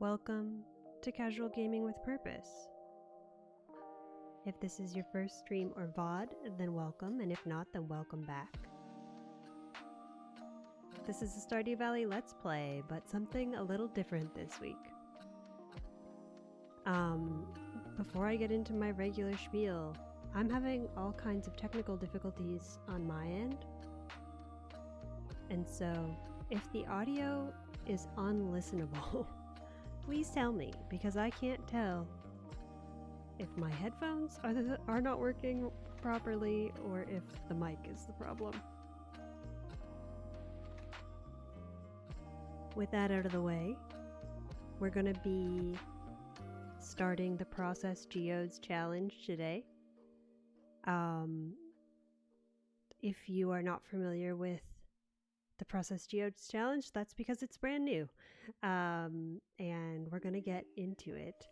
Welcome to Casual Gaming with Purpose. If this is your first stream or VOD, then welcome, and if not, then welcome back. This is a Stardew Valley Let's Play, but something a little different this week. Before I get into my regular spiel, I'm having all kinds of technical difficulties on my end. And so, if the audio is unlistenable, please tell me, because I can't tell if my headphones are not working properly or if the mic is the problem. With that out of the way, we're going to be starting the Process Geodes challenge today. If you are not familiar with the Process Geodes challenge, that's because it's brand new. And we're going to get into it.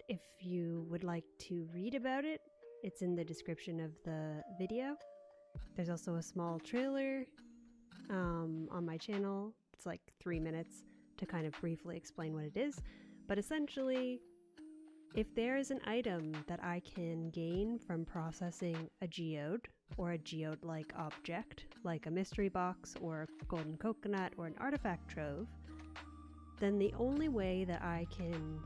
If you would like to read about it, it's in the description of the video. There's also a small trailer on my channel. It's like 3 minutes to kind of briefly explain what it is. But essentially, if there is an item that I can gain from processing a geode, or a geode-like object, like a mystery box or a golden coconut or an artifact trove, then the only way that I can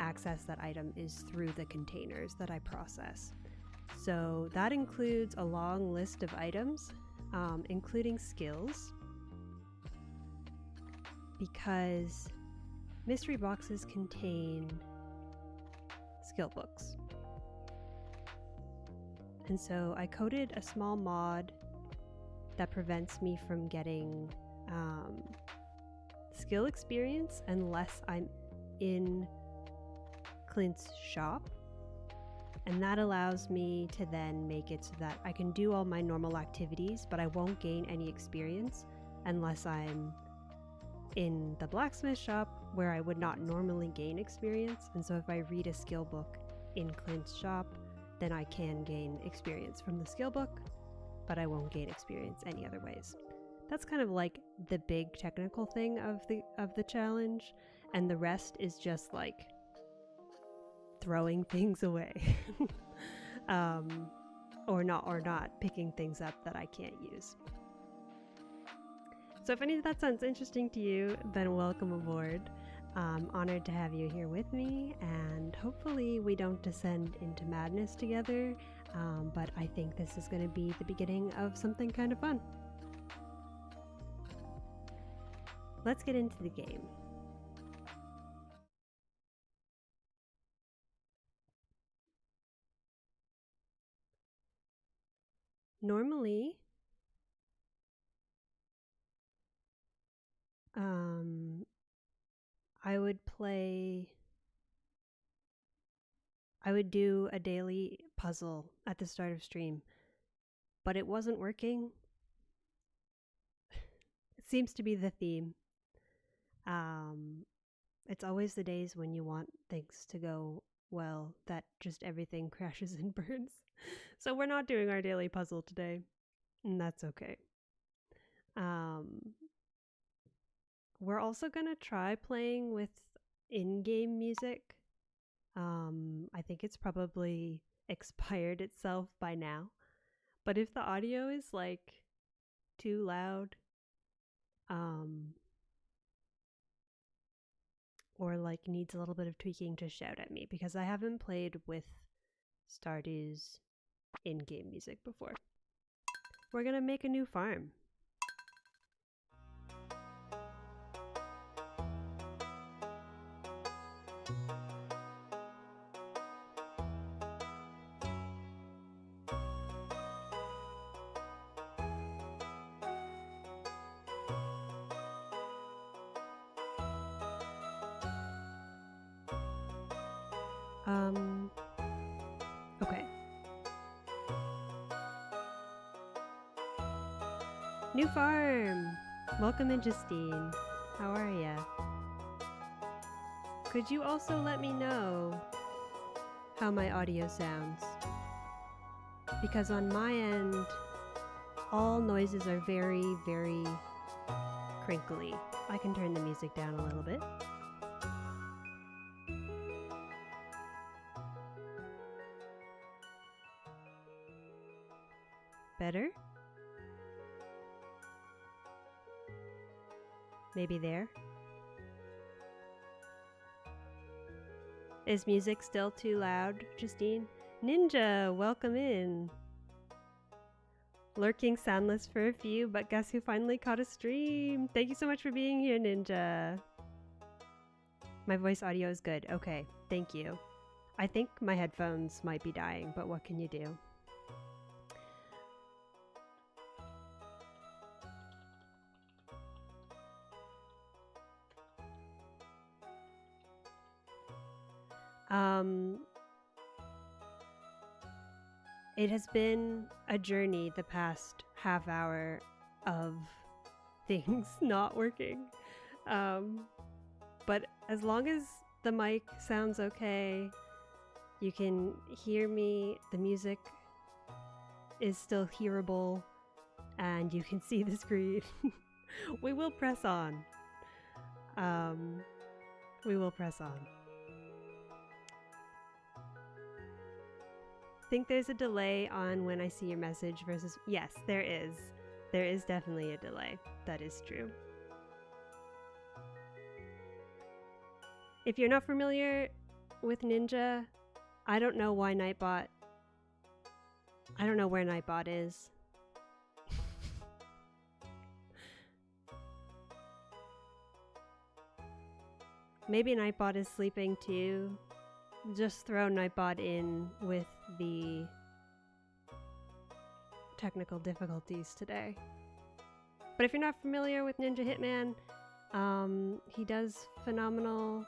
access that item is through the containers that I process. So that includes a long list of items, including skills, because mystery boxes contain skill books. And so I coded a small mod that prevents me from getting skill experience unless I'm in Clint's shop. And that allows me to then make it so that I can do all my normal activities, but I won't gain any experience unless I'm in the blacksmith shop, where I would not normally gain experience. And so if I read a skill book in Clint's shop, then I can gain experience from the skill book, but I won't gain experience any other ways. That's kind of like the big technical thing of the challenge, and the rest is just like throwing things away. or not picking things up that I can't use. So if any of that sounds interesting to you, then welcome aboard. I'm honored to have you here with me, and hopefully we don't descend into madness together, but I think this is going to be the beginning of something kind of fun. Let's get into the game. Normally, I would do a daily puzzle at the start of stream, but it wasn't working. It seems to be the theme. It's always the days when you want things to go well that just everything crashes and burns. So we're not doing our daily puzzle today, and that's okay. We're also gonna try playing with in-game music. I think it's probably expired itself by now, but if the audio is like too loud, or like needs a little bit of tweaking, to shout at me, because I haven't played with Stardew's in-game music before. We're gonna make a new farm. Okay. New farm! Welcome in, Justine. How are ya? Could you also let me know how my audio sounds? Because on my end, all noises are very, very crinkly. I can turn the music down a little bit. Better? Maybe there? Is music still too loud, Justine? Ninja, welcome in. Lurking soundless for a few, but guess who finally caught a stream? Thank you so much for being here, Ninja. My voice audio is good. Okay, thank you. I think my headphones might be dying, but what can you do? It has been a journey the past half hour of things not working. But as long as the mic sounds okay, you can hear me, the music is still hearable, and you can see the screen. We will press on. We will press on. Think there's a delay on when I see your message versus... Yes, there is. There is definitely a delay. That is true. If you're not familiar with Ninja, I don't know why Nightbot... I don't know where Nightbot is. Maybe Nightbot is sleeping too. Just throw Nightbot in with the technical difficulties today. But if you're not familiar with Ninja Hitman, he does phenomenal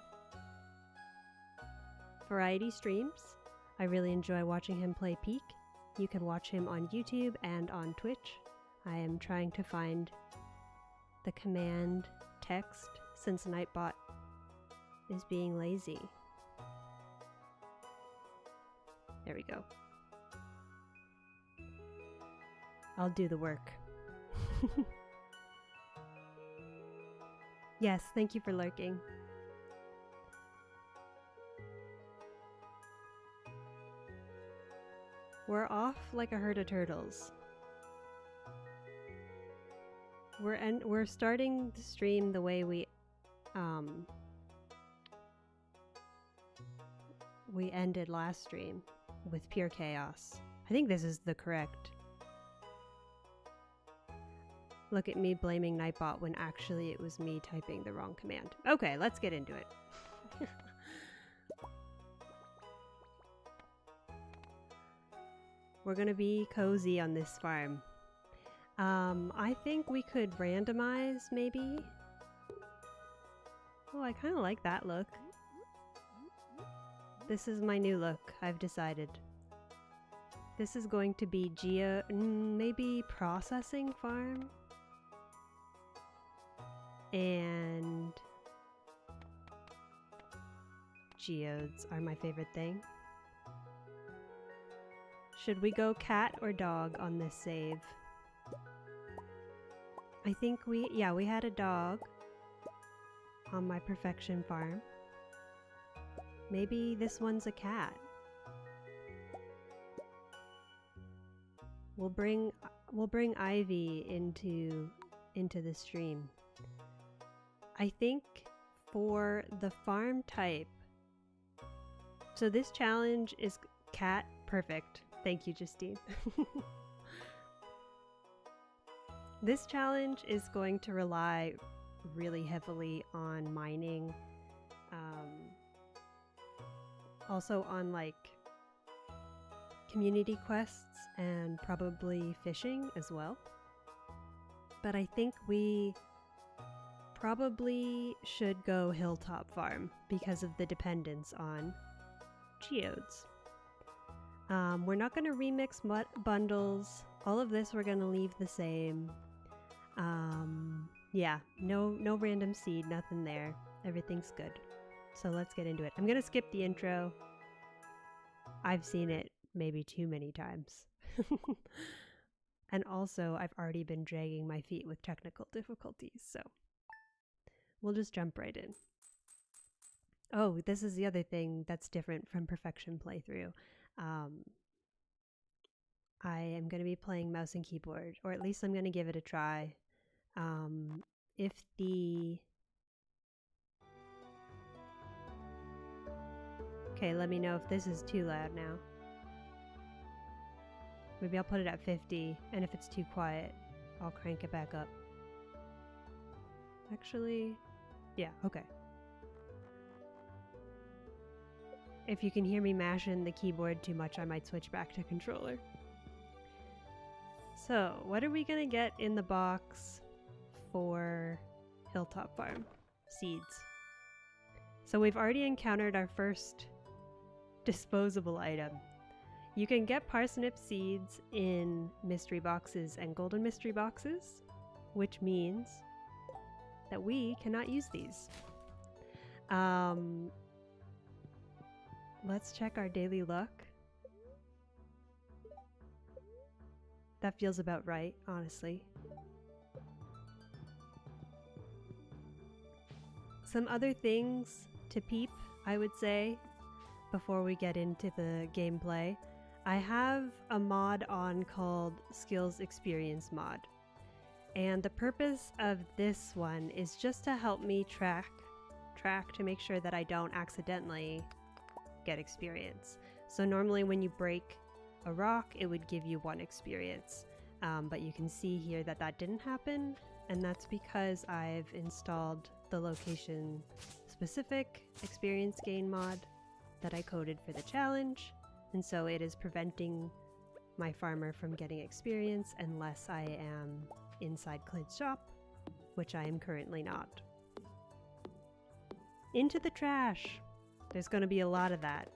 variety streams. I really enjoy watching him play Peak. You can watch him on YouTube and on Twitch. I am trying to find the command text since Nightbot is being lazy. There we go. I'll do the work. Yes, thank you for lurking. We're off like a herd of turtles. We're starting the stream the way we ended last stream, with pure chaos. I think this is the correct. Look at me blaming Nightbot when actually it was me typing the wrong command. Okay, let's get into it. We're gonna be cozy on this farm. I think we could randomize, maybe. Oh, I kind of like that look. This is my new look, I've decided. This is going to be maybe processing farm? And geodes are my favorite thing. Should we go cat or dog on this save? I think we had a dog on my perfection farm. Maybe this one's a cat. We'll bring Ivy into the stream. I think for the farm type, so this challenge is cat. Perfect. Thank you, Justine. This challenge is going to rely really heavily on mining, also on like community quests and probably fishing as well. But I think we probably should go Hilltop Farm because of the dependence on geodes. We're not going to remix bundles. All of this we're going to leave the same. Yeah, no random seed, nothing there. Everything's good. So let's get into it. I'm going to skip the intro. I've seen it maybe too many times. And also, I've already been dragging my feet with technical difficulties, so we'll just jump right in. Oh, this is the other thing that's different from Perfection Playthrough. I am going to be playing mouse and keyboard, or at least I'm going to give it a try. If the... Okay, let me know if this is too loud now. Maybe I'll put it at 50, and if it's too quiet, I'll crank it back up. Actually, yeah, okay. If you can hear me mashing the keyboard too much, I might switch back to controller. So, what are we gonna get in the box for Hilltop Farm? Seeds. So we've already encountered our first disposable item. You can get parsnip seeds in mystery boxes and golden mystery boxes, which means that we cannot use these. Let's check our daily luck. That feels about right, honestly. Some other things to peep, I would say, before we get into the gameplay. I have a mod on called Skills Experience Mod. And the purpose of this one is just to help me track to make sure that I don't accidentally get experience. So normally when you break a rock, it would give you 1 experience. But you can see here that that didn't happen, and that's because I've installed the location specific experience gain mod that I coded for the challenge, and so it is preventing my farmer from getting experience unless I am inside Clint's shop, which I am currently not. Into the trash! There's going to be a lot of that.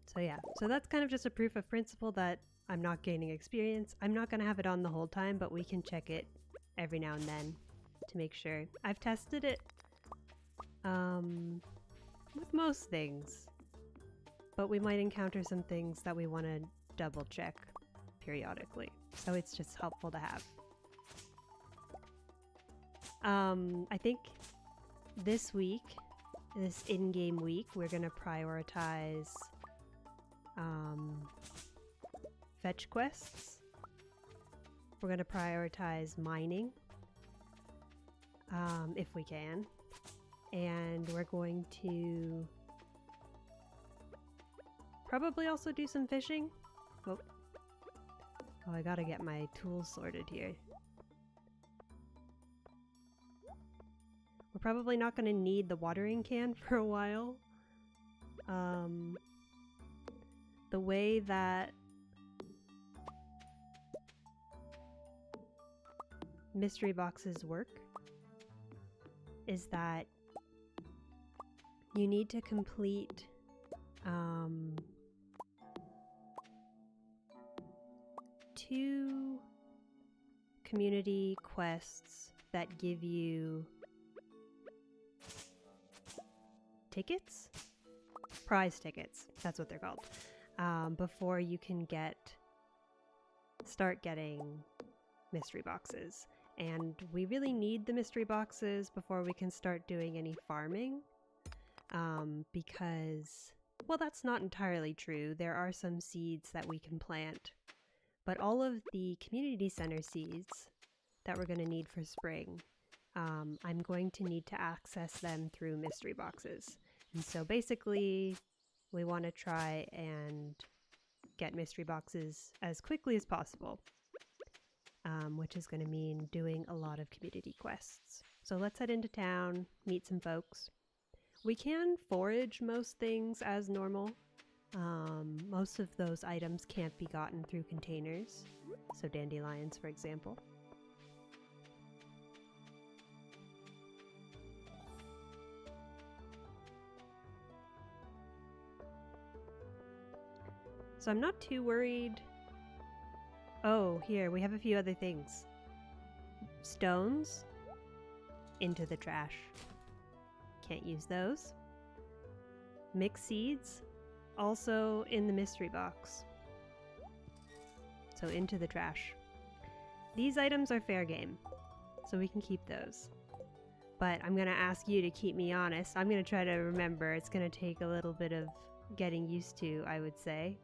So yeah, so that's kind of just a proof of principle that I'm not gaining experience. I'm not going to have it on the whole time, but we can check it every now and then to make sure. I've tested it with most things, but we might encounter some things that we want to double check periodically, so it's just helpful to have. I think this week, this in-game week, we're going to prioritize fetch quests. We're going to prioritize mining, if we can, and we're going to probably also do some fishing. Oh, I gotta get my tools sorted here. We're probably not going to need the watering can for a while. The way that mystery boxes work is that you need to complete two community quests that give you tickets? Prize tickets, that's what they're called. Before you can start getting mystery boxes. And we really need the mystery boxes before we can start doing any farming. Because, well, that's not entirely true. There are some seeds that we can plant. But all of the community center seeds that we're going to need for spring, I'm going to need to access them through mystery boxes. And so basically, we want to try and get mystery boxes as quickly as possible, which is going to mean doing a lot of community quests. So let's head into town, meet some folks. We can forage most things as normal. Most of those items can't be gotten through containers, so dandelions, for example. So I'm not too worried. Oh, here, we have a few other things. Stones, into the trash. Can't use those. Mixed seeds, also in the mystery box. So into the trash. These items are fair game. so we can keep those. But I'm gonna ask you to keep me honest. I'm gonna try to remember. It's gonna take a little bit of getting used to, I would say.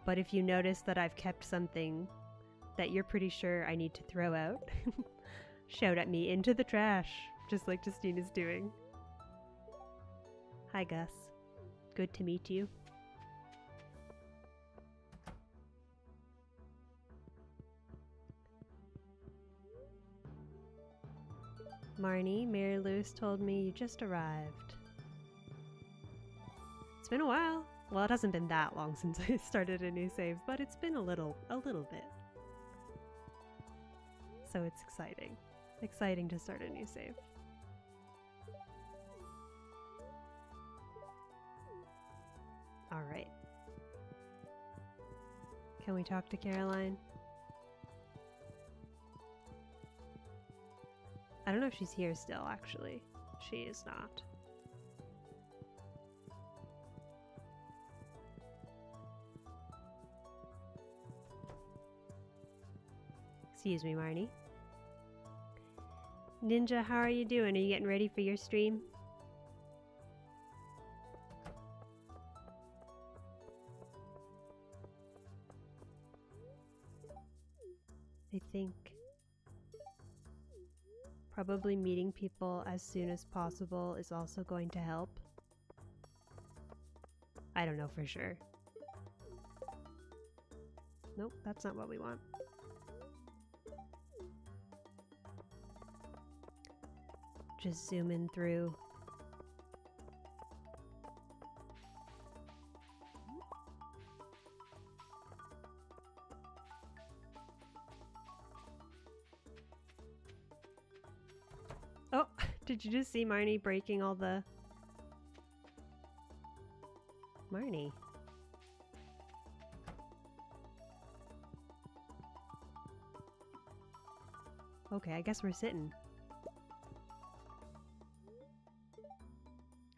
But if you notice that I've kept something that you're pretty sure I need to throw out, shout at me into the trash, just like Justine is doing. Hi, Gus. Good to meet you. Marnie, Mary Louise told me you just arrived. It's been a while. Well, it hasn't been that long since I started a new save, but it's been a little bit. So it's exciting. Exciting to start a new save. All right. Can we talk to Caroline? I don't know if she's here still, actually. She is not. Excuse me, Marnie. Ninja, how are you doing? Are you getting ready for your stream? I think probably meeting people as soon as possible is also going to help. I don't know for sure. Nope, that's not what we want. Just zooming through. Oh, did you just see Marnie breaking all the... Marnie. Okay, I guess we're sitting.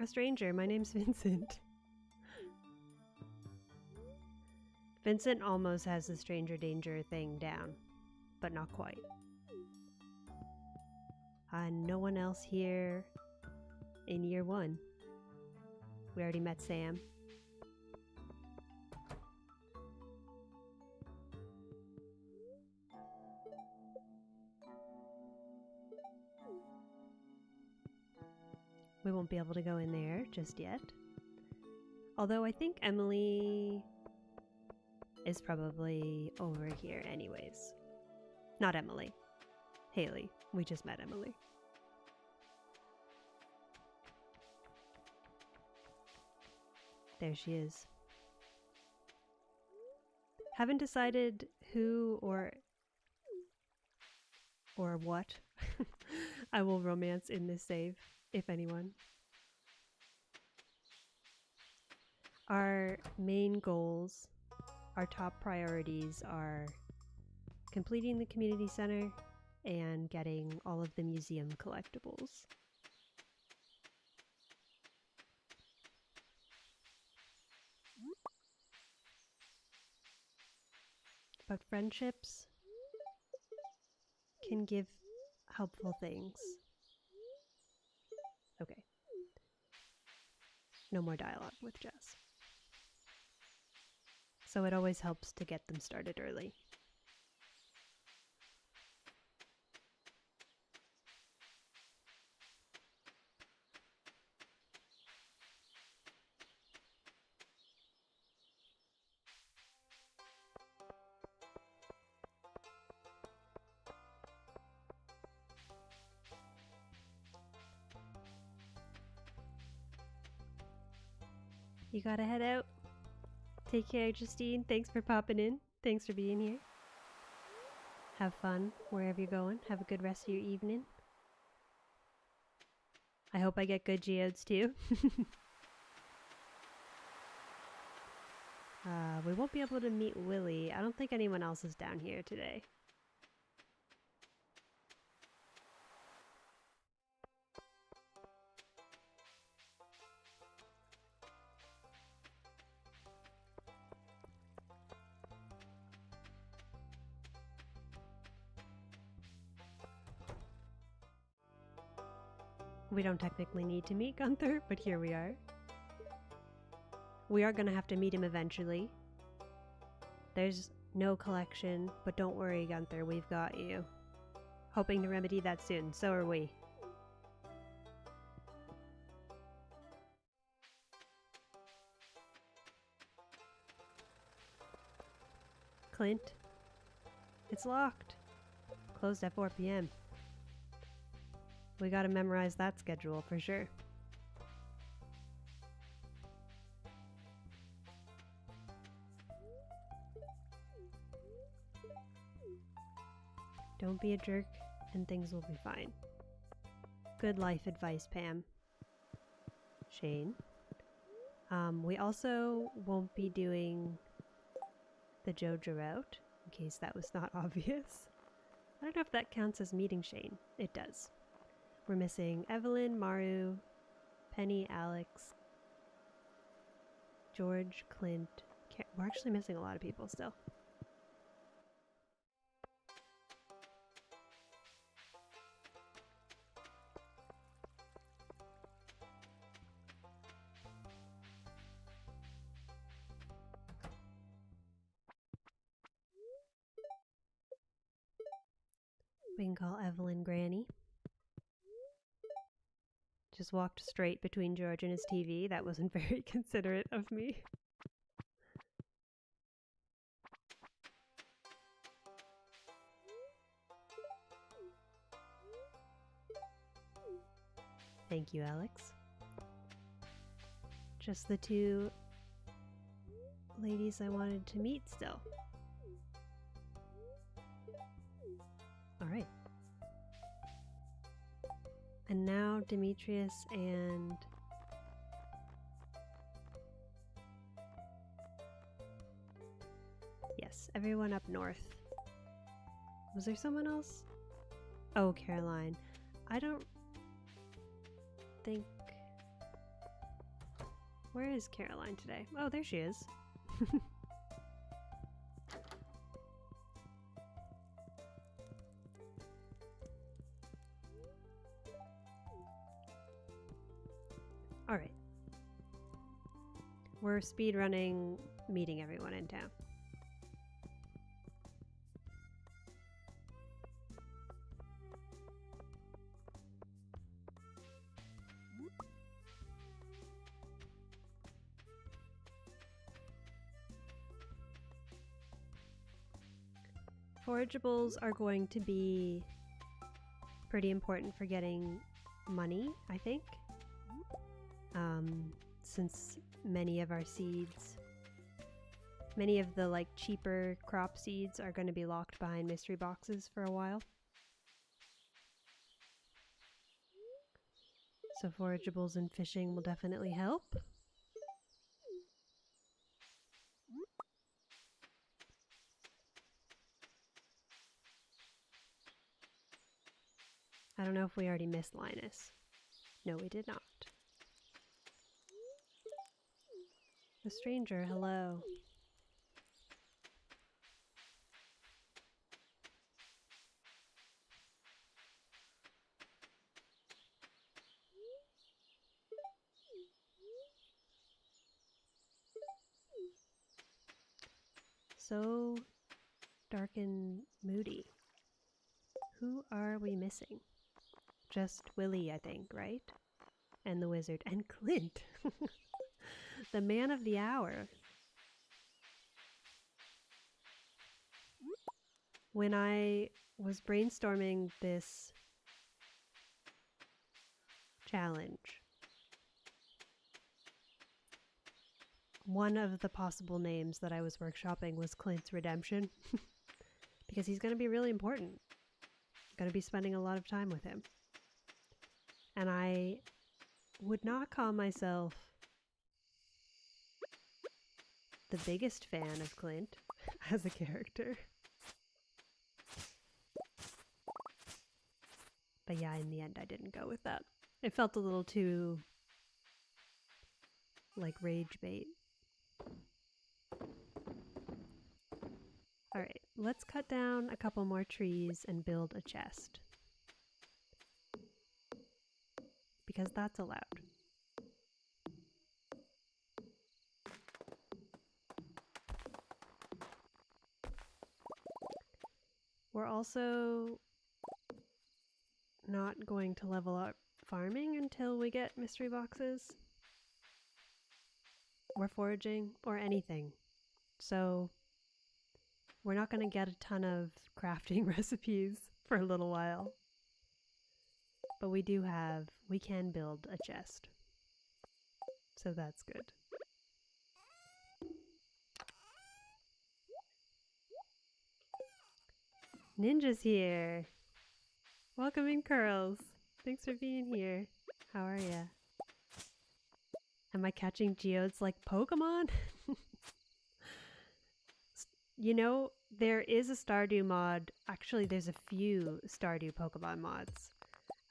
A stranger, my name's Vincent. Vincent almost has the stranger danger thing down, but not quite. No one else here in year 1. We already met Sam. We won't be able to go in there just yet. Although I think Emily is probably over here anyways. Not Emily. Haley. We just met Emily. There she is. Haven't decided who or what I will romance in this save, if anyone. Our main goals, our top priorities are completing the community center and getting all of the museum collectibles. But friendships can give helpful things. Okay. No more dialogue with Jess. So it always helps to get them started early. You gotta head out. Take care, Justine. Thanks for popping in. Thanks for being here. Have fun wherever you're going. Have a good rest of your evening. I hope I get good geodes too. We won't be able to meet Willie. I don't think anyone else is down here today. We don't technically need to meet Gunther, but here we are. We are gonna have to meet him eventually. There's no collection, but don't worry, Gunther, we've got you. Hoping to remedy that soon, so are we. Clint, it's locked. Closed at 4 p.m. We gotta memorize that schedule for sure. Don't be a jerk and things will be fine. Good life advice, Pam. Shane. We also won't be doing the Jojo route, in case that was not obvious. I don't know if that counts as meeting Shane. It does. We're missing Evelyn, Maru, Penny, Alex, George, Clint. We're actually missing a lot of people still. We can call Evelyn Granny. Just walked straight between George and his TV. That wasn't very considerate of me. Thank you, Alex. Just the two ladies I wanted to meet still. Alright. And now Demetrius and yes, everyone up north. Was there someone else? Oh, Caroline. I don't think... Where is Caroline today? Oh, there she is. Alright. We're speedrunning meeting everyone in town. Forageables are going to be pretty important for getting money, I think. Since many of our seeds, many of the like cheaper crop seeds are going to be locked behind mystery boxes for a while. So forageables and fishing will definitely help. I don't know if we already missed Linus. No, we did not. The stranger, hello. So dark and moody. Who are we missing? Just Willie, I think, right? And the wizard. And Clint. The man of the hour. When I was brainstorming this challenge, one of the possible names that I was workshopping was Clint's Redemption. Because he's going to be really important. I'm going to be spending a lot of time with him. And I would not call myself the biggest fan of Clint as a character. But yeah, in the end I didn't go with that. It felt a little too like rage bait. Alright, let's cut down a couple more trees and build a chest. because that's allowed. We're also not going to level up farming until we get mystery boxes or foraging or anything. So we're not going to get a ton of crafting recipes for a little while. But we can build a chest. So that's good. Ninja's here! Welcome in, Curls! Thanks for being here. How are ya? Am I catching geodes like Pokemon? You know, there is a Stardew mod. Actually, there's a few Stardew Pokemon mods.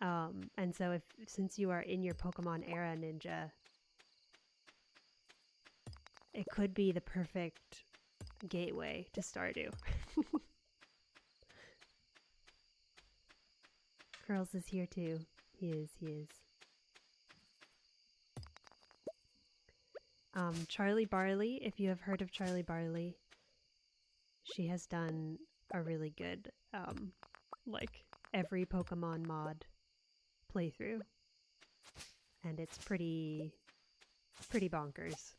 And so since you are in your Pokemon era, Ninja, it could be the perfect gateway to Stardew. Curls is here too. He is. Charlie Barley, if you have heard of Charlie Barley, she has done a really good, like, every Pokemon mod playthrough. And it's pretty bonkers.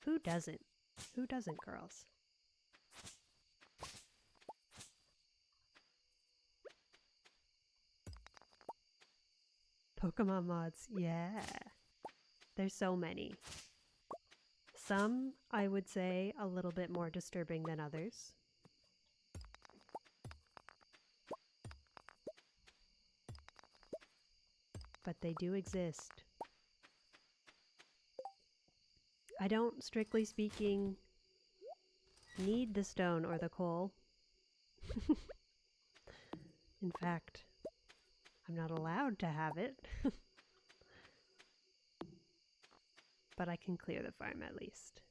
Who doesn't? Who doesn't, girls? Pokemon mods, yeah. There's so many. Some, I would say, a little bit more disturbing than others. But they do exist. I don't, strictly speaking, need the stone or the coal. In fact, I'm not allowed to have it. But I can clear the farm at least.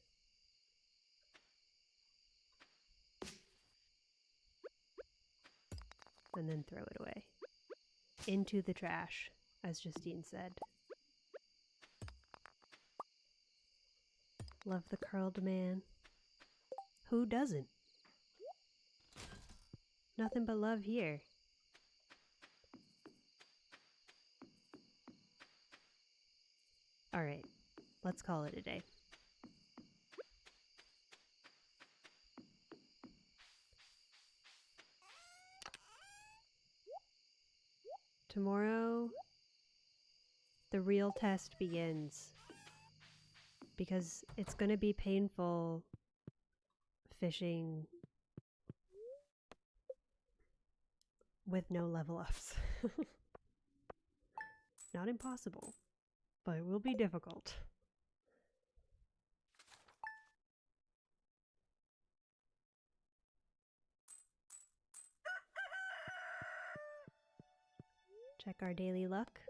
And then throw it away. Into the trash, as Justine said. Love the curled man. Who doesn't? Nothing but love here. Alright, let's call it a day. Tomorrow, the real test begins. Because it's going to be painful fishing with no level ups. Not impossible, but it will be difficult. Check our daily luck.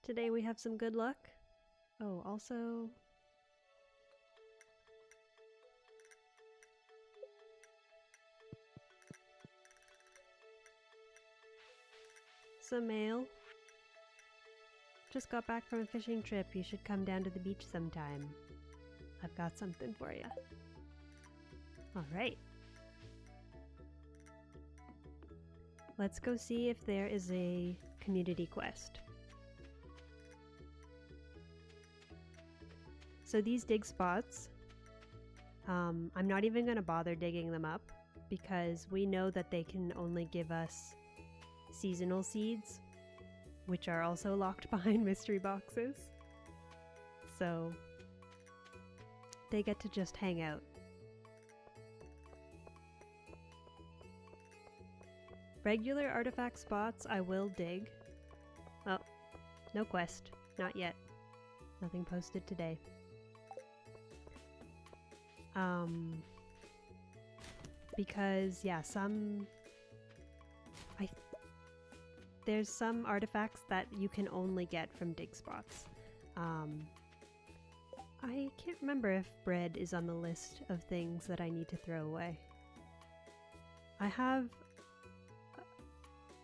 Today we have some good luck. Oh, also... some mail. Just got back from a fishing trip. You should come down to the beach sometime. I've got something for you. Alright. Let's go see if there is a community quest. So these dig spots, I'm not even going to bother digging them up because we know that they can only give us seasonal seeds, which are also locked behind mystery boxes. So they get to just hang out. Regular artifact spots I will dig. Oh, no quest. Not yet. Nothing posted today. Because, yeah, there's some artifacts that you can only get from dig spots. can't remember if bread is on the list of things that I need to throw away. I have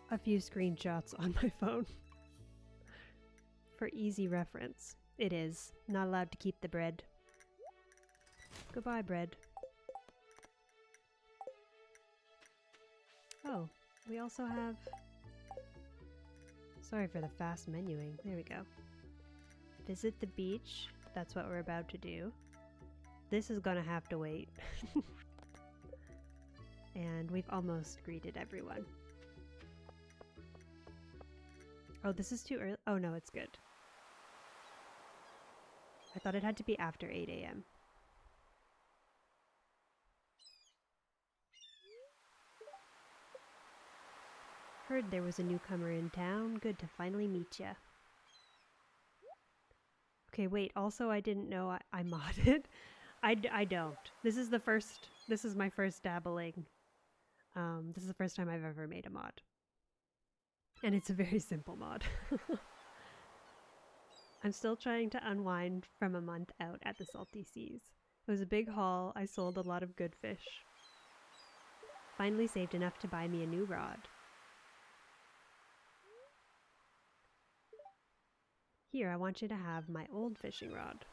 a few screenshots on my phone for easy reference. It is. Not allowed to keep the bread. Goodbye, bread. Oh, we also have... Sorry for the fast menuing. There we go. Visit the beach. That's what we're about to do. This is gonna have to wait. And we've almost greeted everyone. Oh, this is too early. Oh no, it's good. I thought it had to be after 8 a.m. Heard there was a newcomer in town. Good to finally meet ya. Okay, wait. Also, I didn't know I modded. I don't. This is my first dabbling. This is the first time I've ever made a mod. And it's a very simple mod. I'm still trying to unwind from a month out at the Salty Seas. It was a big haul. I sold a lot of good fish. Finally saved enough to buy me a new rod. Here, I want you to have my old fishing rod.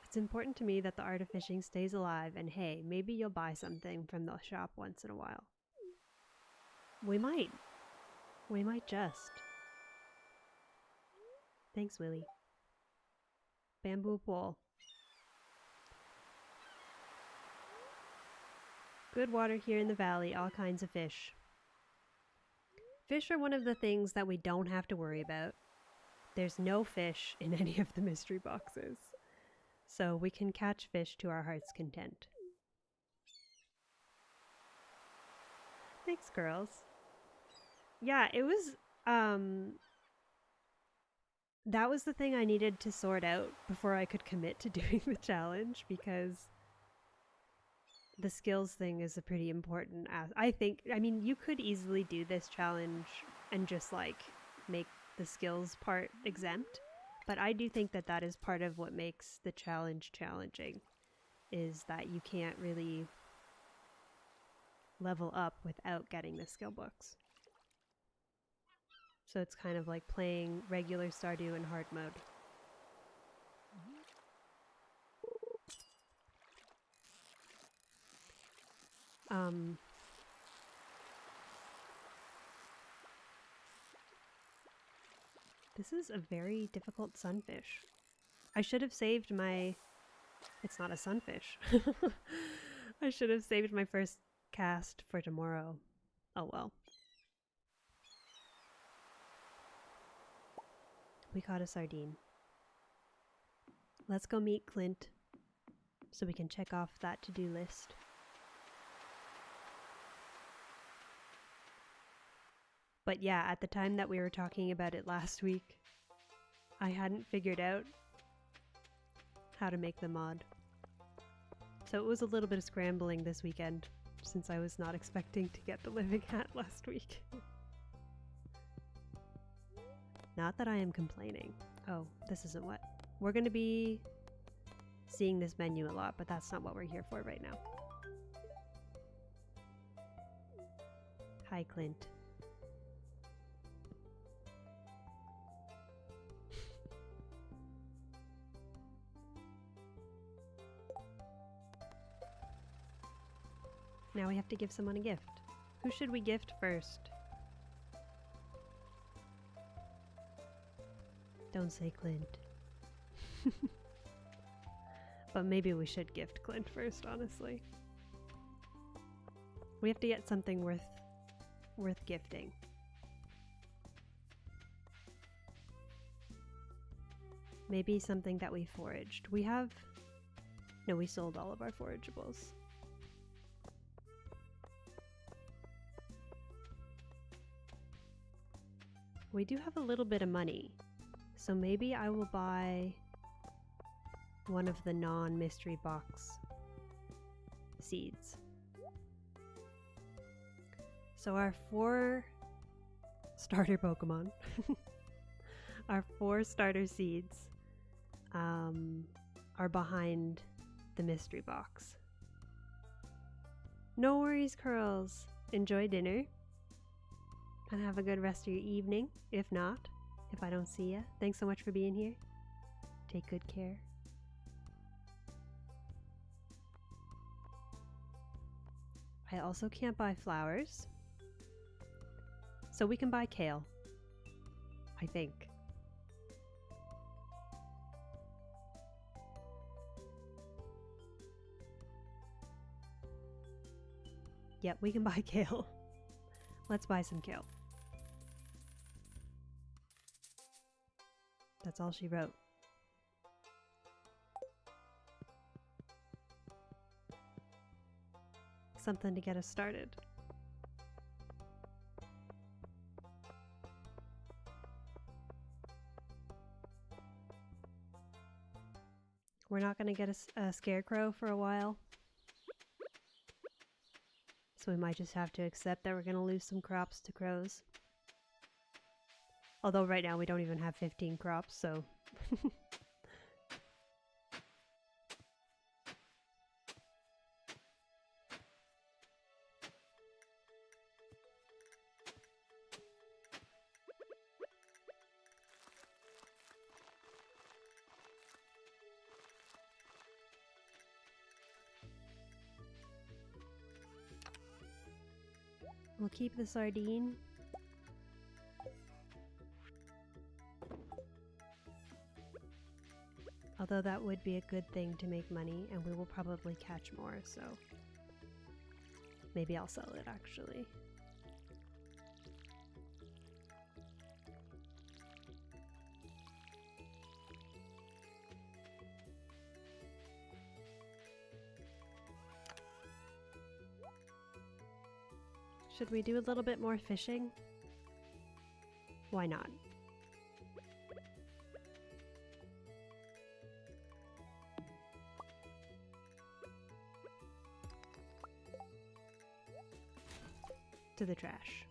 It's important to me that the art of fishing stays alive, and hey, maybe you'll buy something from the shop once in a while. We might. We might just. Thanks, Willie. Bamboo pole. Good water here in the valley, all kinds of fish. Fish are one of the things that we don't have to worry about. There's no fish in any of the mystery boxes, so we can catch fish to our heart's content. Thanks, girls. Yeah, it was, that was the thing I needed to sort out before I could commit to doing the challenge, because the skills thing is a pretty important I mean, you could easily do this challenge and just like make the skills part exempt, but I do think that that is part of what makes the challenge challenging, is that you can't really level up without getting the skill books. So it's kind of like playing regular Stardew in hard mode. This is a very difficult sunfish. I should have saved my... It's not a sunfish. I should have saved my first cast for tomorrow. Oh well. We caught a sardine. Let's go meet Clint so we can check off that to-do list. But yeah, at the time that we were talking about it last week, I hadn't figured out how to make the mod. So it was a little bit of scrambling this weekend, since I was not expecting to get the living hat last week. Not that I am complaining. Oh, this isn't what... We're going to be seeing this menu a lot, but that's not what we're here for right now. Hi, Clint. Now we have to give someone a gift. Who should we gift first? Don't say Clint. But maybe we should gift Clint first, honestly. We have to get something worth gifting. Maybe something that we foraged. We have... No, we sold all of our forageables. We do have a little bit of money, so maybe I will buy one of the non-mystery box seeds. So our 4 starter Pokemon, our 4 starter seeds, are behind the mystery box. No worries, Curls. Enjoy dinner. And have a good rest of your evening. If not, if I don't see ya. Thanks so much for being here. Take good care. I also can't buy flowers. So we can buy kale. I think. Yep, we can buy kale. Let's buy some kale. That's all she wrote. Something to get us started. We're not going to get a scarecrow for a while. So we might just have to accept that we're going to lose some crops to crows. Although right now we don't even have 15 crops, so... We'll keep the sardine. Although that would be a good thing to make money, and we will probably catch more, so maybe I'll sell it actually. Should we do a little bit more fishing? Why not? To the trash.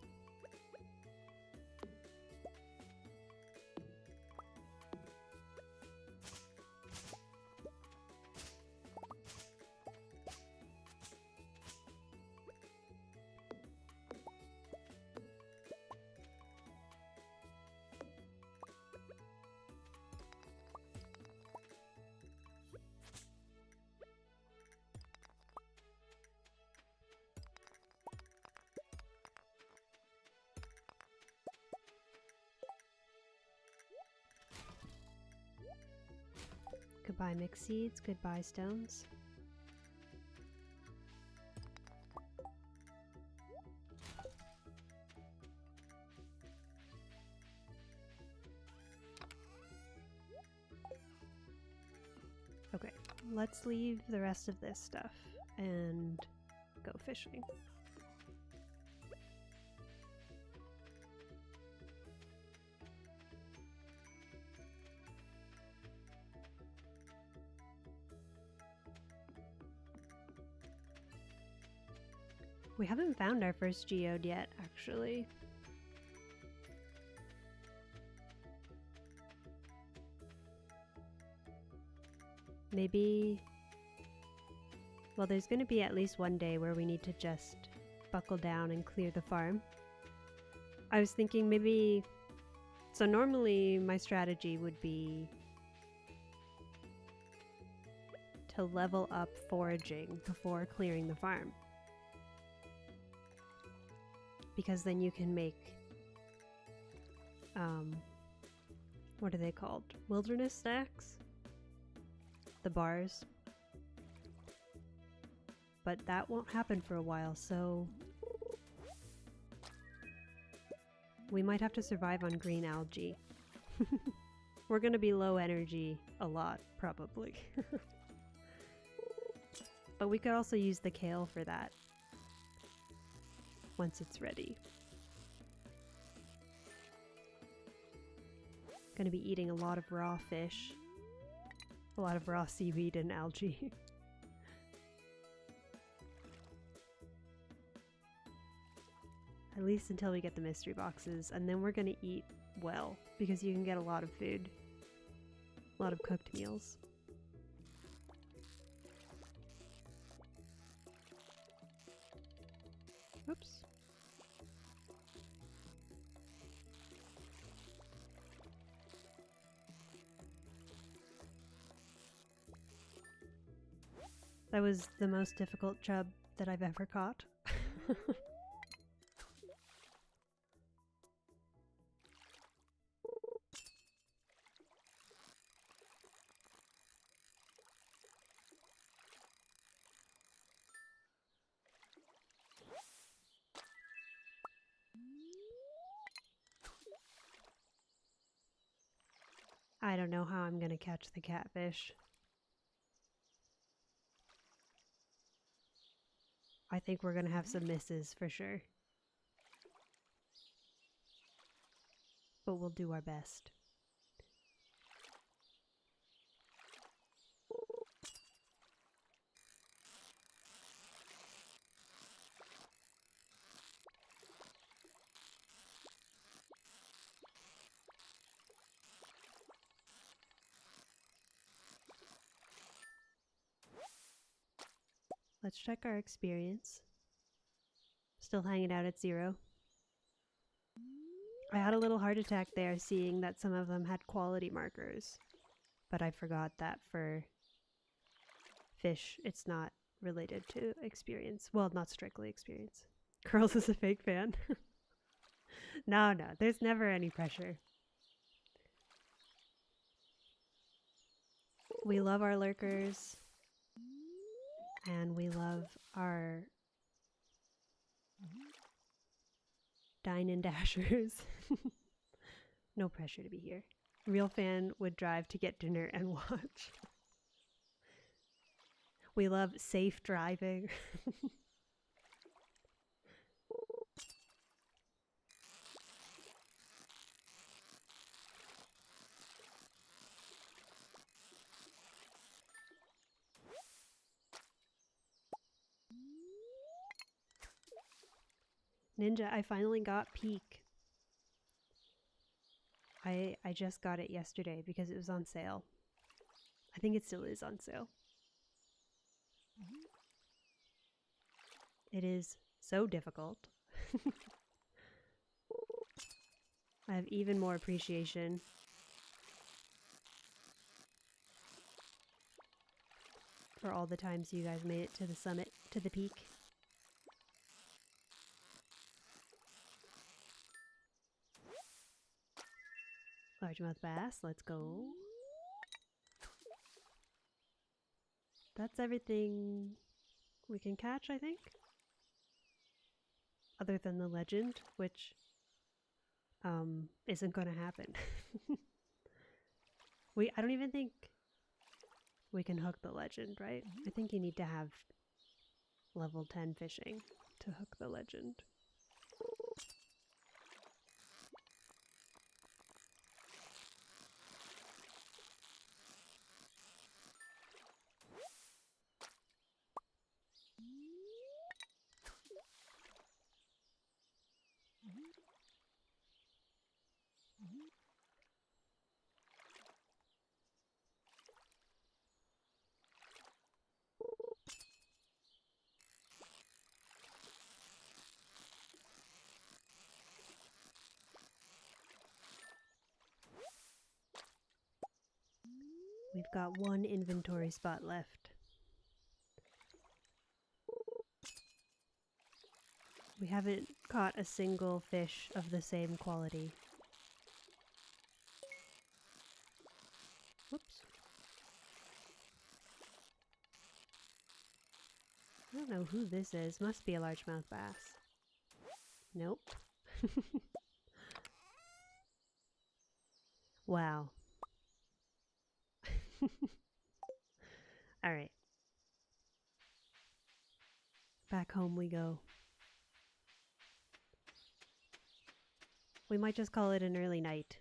Goodbye mixed seeds, goodbye stones. Okay, let's leave the rest of this stuff and go fishing. We haven't found our first geode yet, actually. Maybe... Well, there's going to be at least one day where we need to just buckle down and clear the farm. I was thinking maybe... So normally my strategy would be to level up foraging before clearing the farm. Because then you can make, what are they called? Wilderness stacks? The bars. But that won't happen for a while, so we might have to survive on green algae. We're gonna be low energy a lot, probably. But we could also use the kale for that. Once it's ready. Gonna be eating a lot of raw fish. A lot of raw seaweed and algae. At least until we get the mystery boxes, and then we're gonna eat well, because you can get a lot of food. A lot of cooked meals. Oops. That was the most difficult chub that I've ever caught. I don't know how I'm gonna catch the catfish. I think we're gonna have some misses for sure. But we'll do our best. Let's check our experience. Still hanging out at 0. I had a little heart attack there seeing that some of them had quality markers, but I forgot that for fish it's not related to experience. Well, not strictly experience. Curls is a fake fan. No, there's never any pressure. We love our lurkers, and we love our dine and dashers. No pressure to be here. Real fan would drive to get dinner and watch. We love safe driving. Ninja, I finally got Peak. I just got it yesterday because it was on sale. I think it still is on sale. It is so difficult. I have even more appreciation for all the times you guys made it to the summit, to the peak. Largemouth bass, let's go. That's everything we can catch, I think. Other than the legend, which isn't going to happen. I don't even think we can hook the legend, right? I think you need to have level 10 fishing to hook the legend. We've got one inventory spot left. We haven't caught a single fish of the same quality. Whoops. I don't know who this is. Must be a largemouth bass. Nope. Wow. Alright. Back home we go. We might just call it an early night.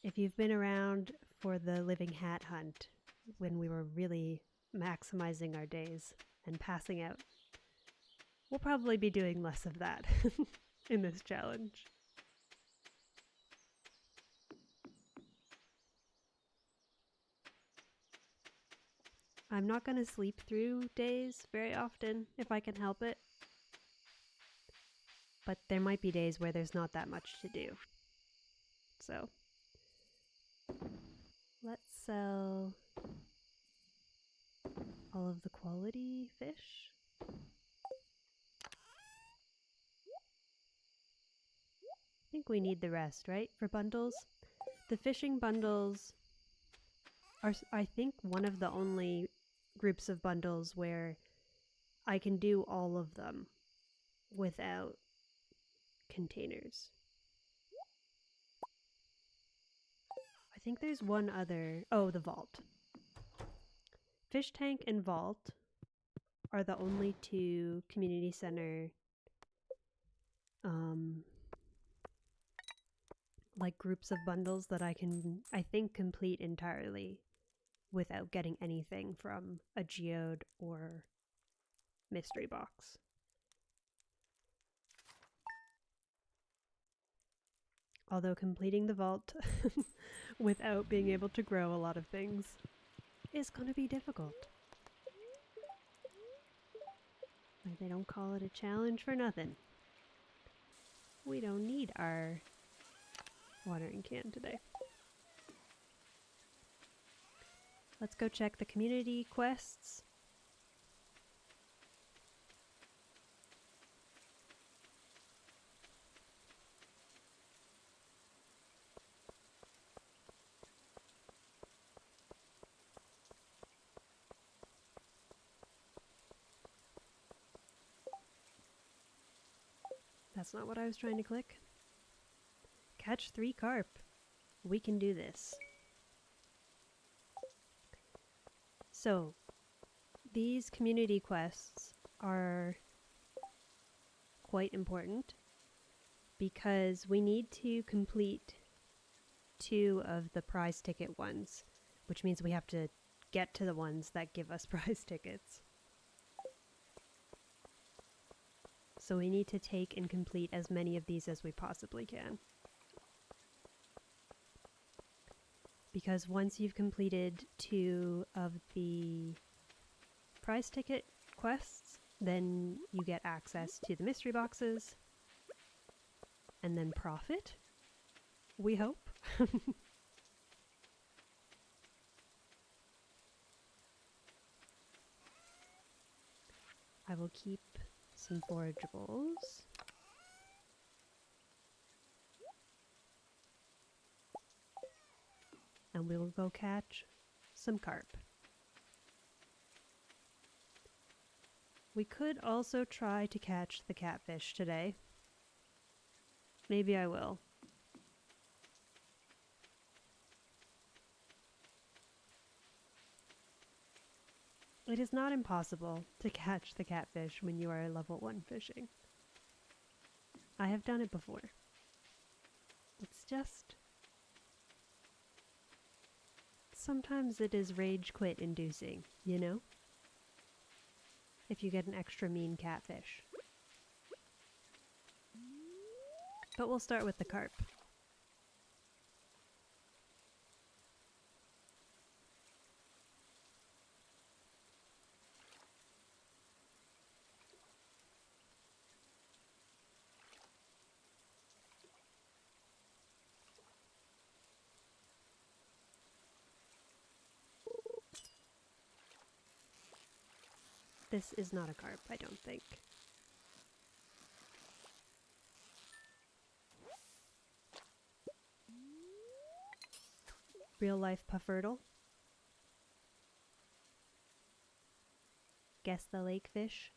If you've been around for the living hat hunt, when we were really maximizing our days and passing out, we'll probably be doing less of that in this challenge. I'm not going to sleep through days very often if I can help it. But there might be days where there's not that much to do. So let's sell all of the quality fish. I think we need the rest, right? For bundles. The fishing bundles are, I think, one of the only groups of bundles where I can do all of them without containers. I think there's one other. Oh, the vault. Fish tank and vault are the only two community center like groups of bundles that I can, I think, complete entirely without getting anything from a geode or mystery box. Although completing the vault without being able to grow a lot of things is going to be difficult. Like, they don't call it a challenge for nothing. We don't need our watering can today. Let's go check the community quests. That's not what I was trying to click. Catch 3 carp. We can do this. So, these community quests are quite important because we need to complete 2 of the prize ticket ones, which means we have to get to the ones that give us prize tickets. So we need to take and complete as many of these as we possibly can. Because once you've completed 2 of the prize ticket quests, then you get access to the mystery boxes and then profit, we hope. I will keep some forageables. And we will go catch some carp. We could also try to catch the catfish today. Maybe I will. It is not impossible to catch the catfish when you are level 1 fishing. I have done it before. It's just... sometimes it is rage quit inducing, you know? If you get an extra mean catfish. But we'll start with the carp. This is not a carp, I don't think. Real life puffertle. Guess the lake fish.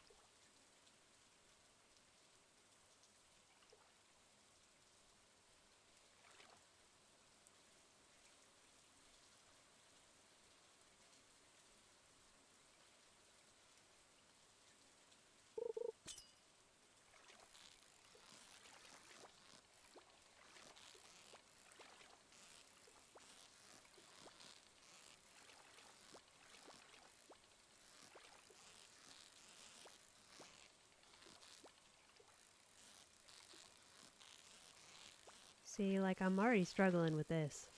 See, like, I'm already struggling with this.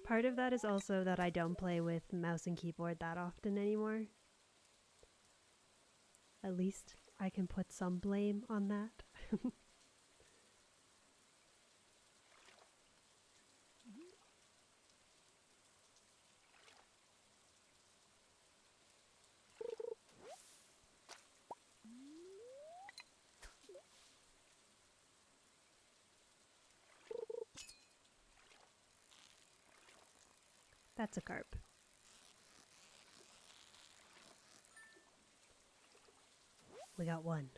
Part of that is also that I don't play with mouse and keyboard that often anymore. At least I can put some blame on that. That's a carp. We got one.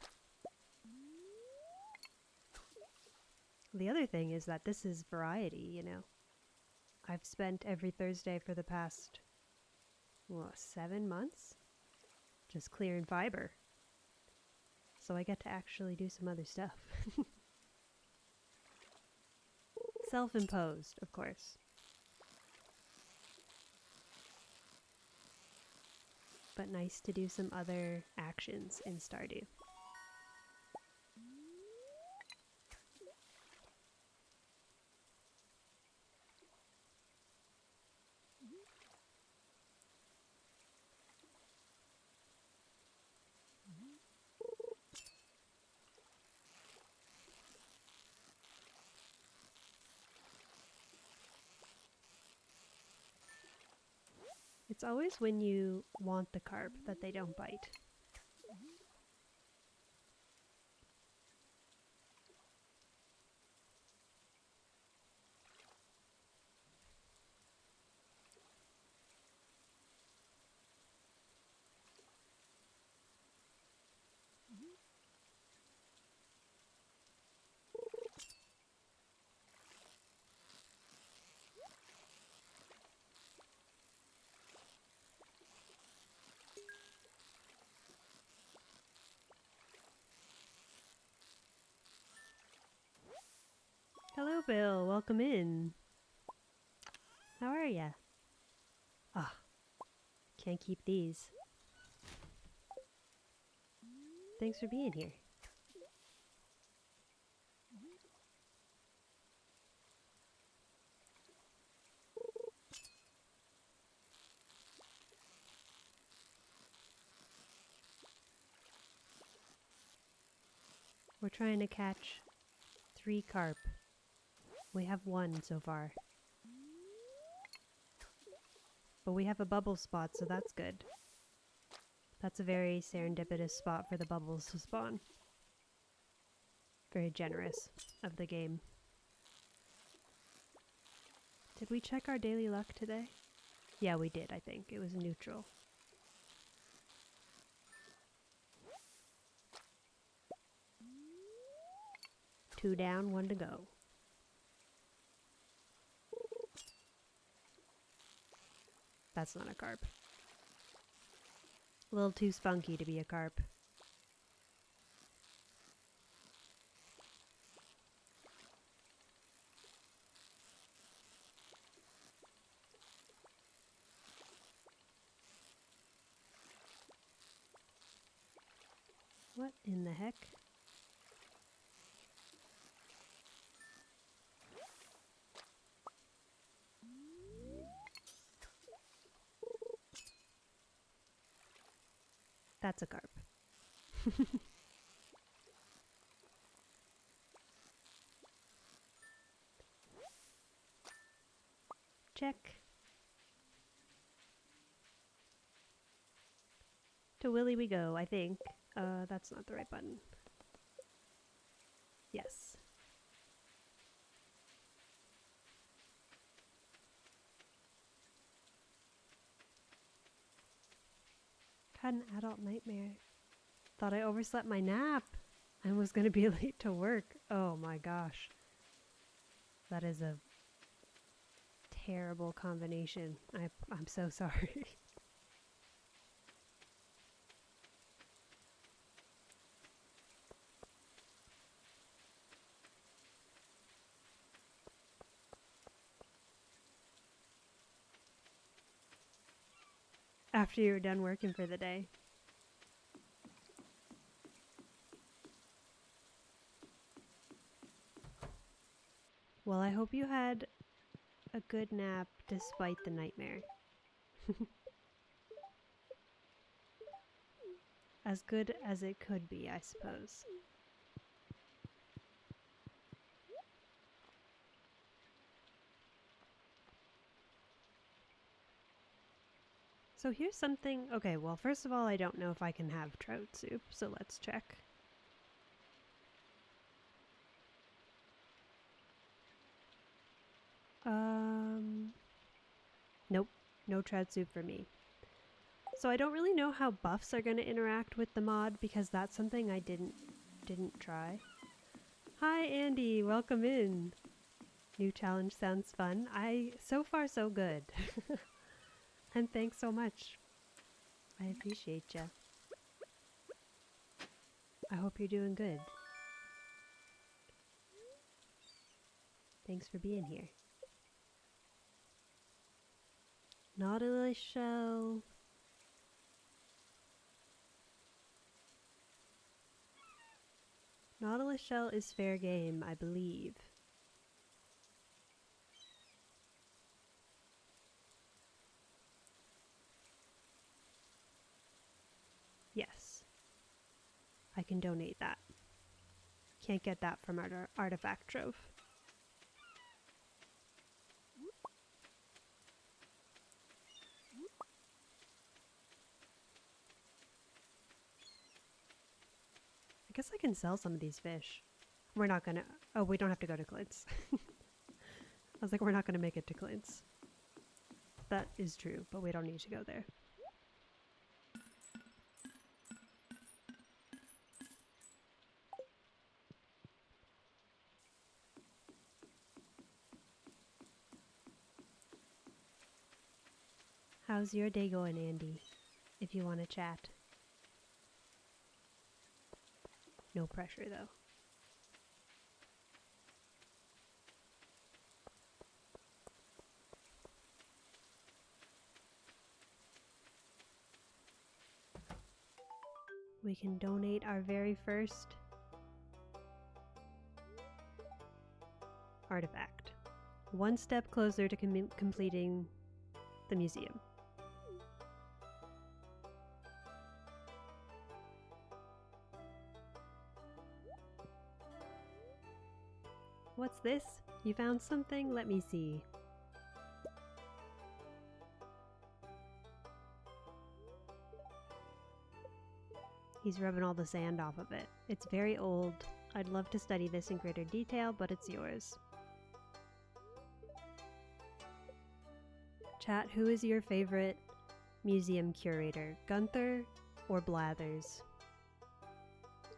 The other thing is that this is variety, you know. I've spent every Thursday for the past, 7 months just clearing fiber. So I get to actually do some other stuff. Self-imposed, of course. But nice to do some other actions in Stardew. It's always when you want the carp that they don't bite. Hello, Bill. Welcome in. How are ya? Ah, can't keep these. Thanks for being here. We're trying to catch 3 carp. We have 1 so far. But we have a bubble spot, so that's good. That's a very serendipitous spot for the bubbles to spawn. Very generous of the game. Did we check our daily luck today? Yeah, we did, I think. It was neutral. Two down, 1 to go. That's not a carp. A little too spunky to be a carp. What in the heck? That's a carp. Check. To Willy we go, I think. That's not the right button. Yes. Had an adult nightmare. Thought I overslept my nap and was going to be late to work. Oh my gosh. That is a terrible combination. I'm so sorry. After you were done working for the day. Well, I hope you had a good nap despite the nightmare. As good as it could be, I suppose. So here's something. Okay, well, first of all, I don't know if I can have trout soup, so let's check. Nope, no trout soup for me. So I don't really know how buffs are going to interact with the mod because that's something I didn't try. Hi Andy, welcome in. New challenge sounds fun. So far so good. And thanks so much. I appreciate ya. I hope you're doing good. Thanks for being here. Nautilus shell. Nautilus shell is fair game, I believe. Yes. I can donate that. Can't get that from our artifact trove. I guess I can sell some of these fish. We're not gonna... Oh, we don't have to go to Clint's. I was like, we're not gonna make it to Clint's. That is true, but we don't need to go there. How's your day going, Andy? If you want to chat. No pressure, though. We can donate our very first artifact. One step closer to completing the museum. What's this? You found something? Let me see. He's rubbing all the sand off of it. It's very old. I'd love to study this in greater detail, but it's yours. Chat, who is your favorite museum curator? Gunther or Blathers?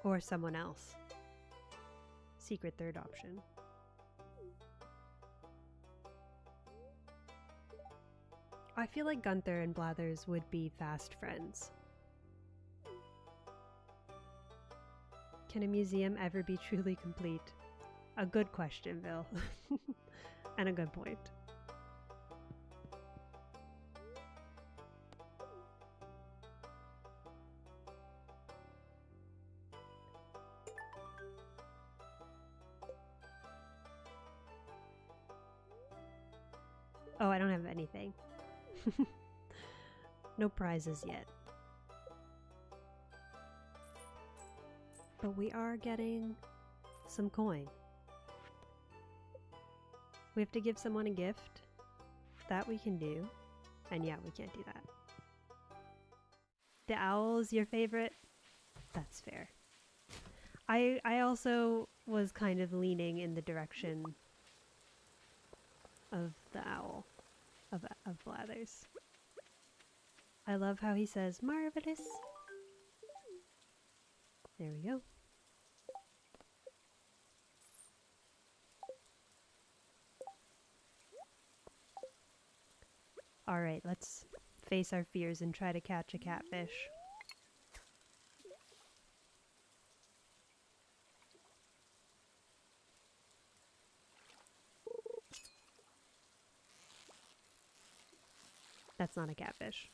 Or someone else? Secret third option. I feel like Gunther and Blathers would be fast friends. Can a museum ever be truly complete? A good question, Bill. And a good point. Oh, I don't have anything. No prizes yet. But we are getting some coin. We have to give someone a gift. That we can do. And yeah, we can't do that. The owl is your favorite? That's fair. I also was kind of leaning in the direction of the owl, of Blathers. I love how he says, marvelous. There we go. Alright, let's face our fears and try to catch a catfish. That's not a catfish.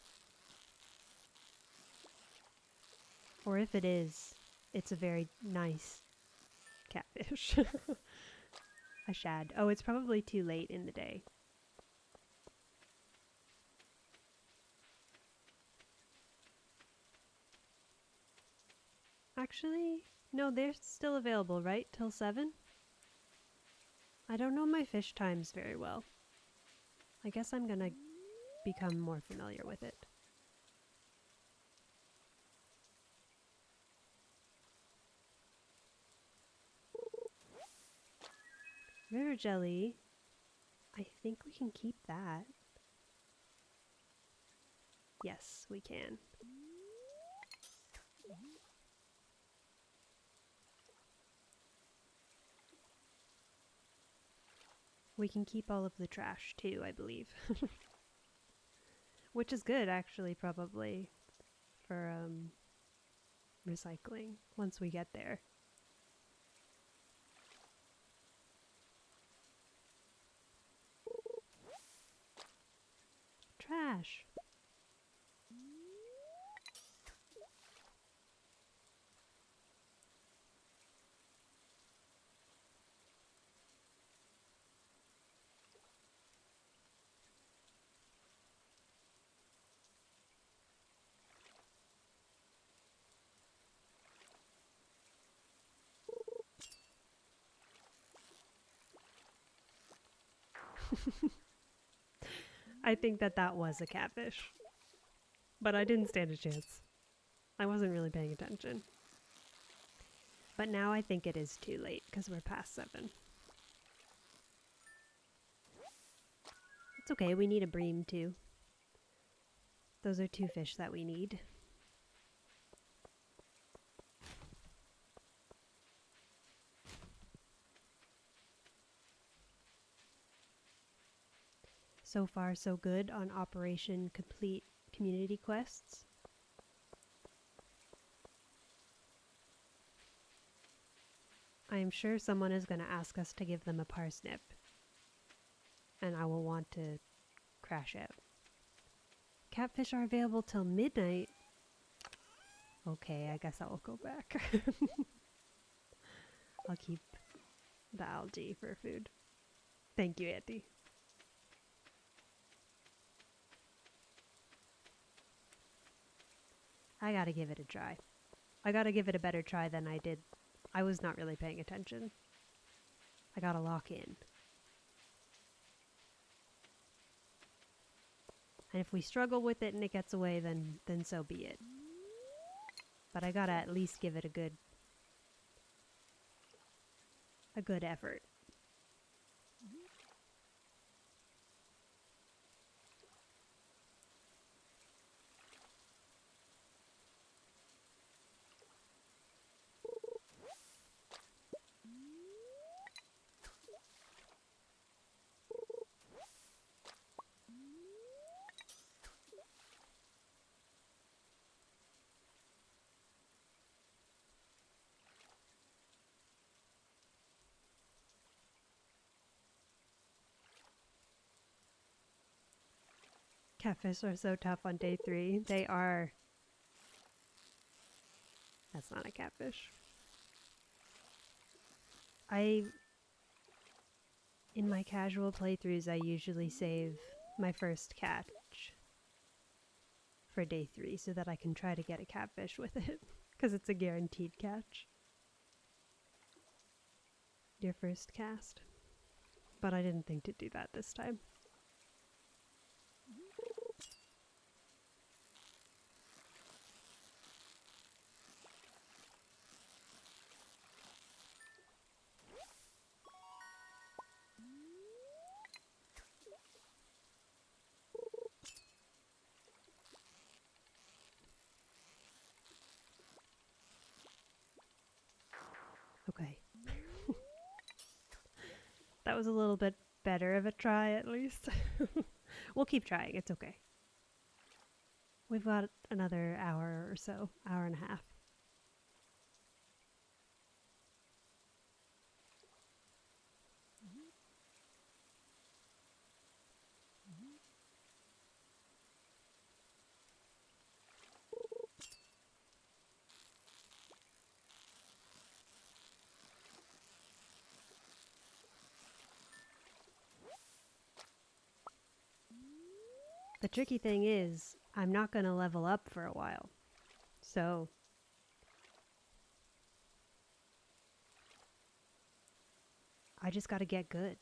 Or if it is, it's a very nice catfish. A shad. Oh, it's probably too late in the day. Actually, no, they're still available, right? Till 7? I don't know my fish times very well. I guess I'm gonna become more familiar with it. River jelly. I think we can keep that. Yes, we can. We can keep all of the trash too, I believe. Which is good, actually, probably, for recycling once we get there. Trash. I think that was a catfish. But I didn't stand a chance. I wasn't really paying attention. But now I think it is too late because we're past 7. It's okay, we need a bream too. Those are 2 fish that we need. So far, so good on Operation Complete community quests. I am sure someone is going to ask us to give them a parsnip. And I will want to crash out. Catfish are available till midnight. Okay, I guess I will go back. I'll keep the algae for food. Thank you, Auntie. I gotta give it a try. I gotta give it a better try than I did. I was not really paying attention. I gotta lock in. And if we struggle with it and it gets away, then so be it. But I gotta at least give it a good effort. Catfish are so tough on day 3. They are. That's not a catfish. In my casual playthroughs, I usually save my first catch for day 3 so that I can try to get a catfish with it, because it's a guaranteed catch. Your first cast. But I didn't think to do that this time. Okay. That was a little bit better of a try, at least. We'll keep trying, it's okay. We've got another hour or so, hour and a half. The tricky thing is, I'm not going to level up for a while. So, I just gotta get good.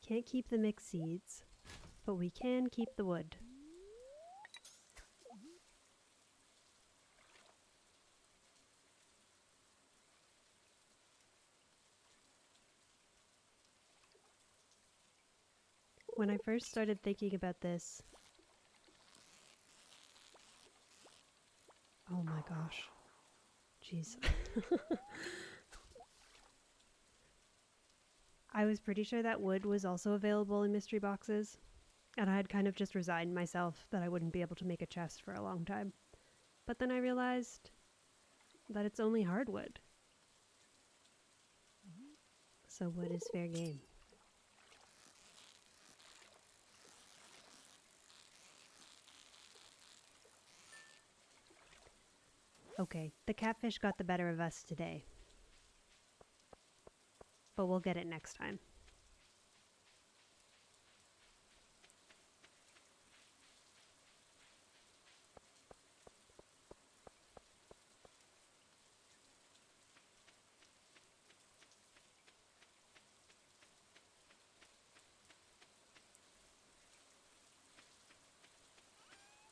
Can't keep the mixed seeds, but we can keep the wood. When I first started thinking about this, oh my gosh, jeez. I was pretty sure that wood was also available in mystery boxes, and I had kind of just resigned myself that I wouldn't be able to make a chest for a long time. But then I realized that it's only hardwood. So wood is fair game. Okay, the catfish got the better of us today. But we'll get it next time.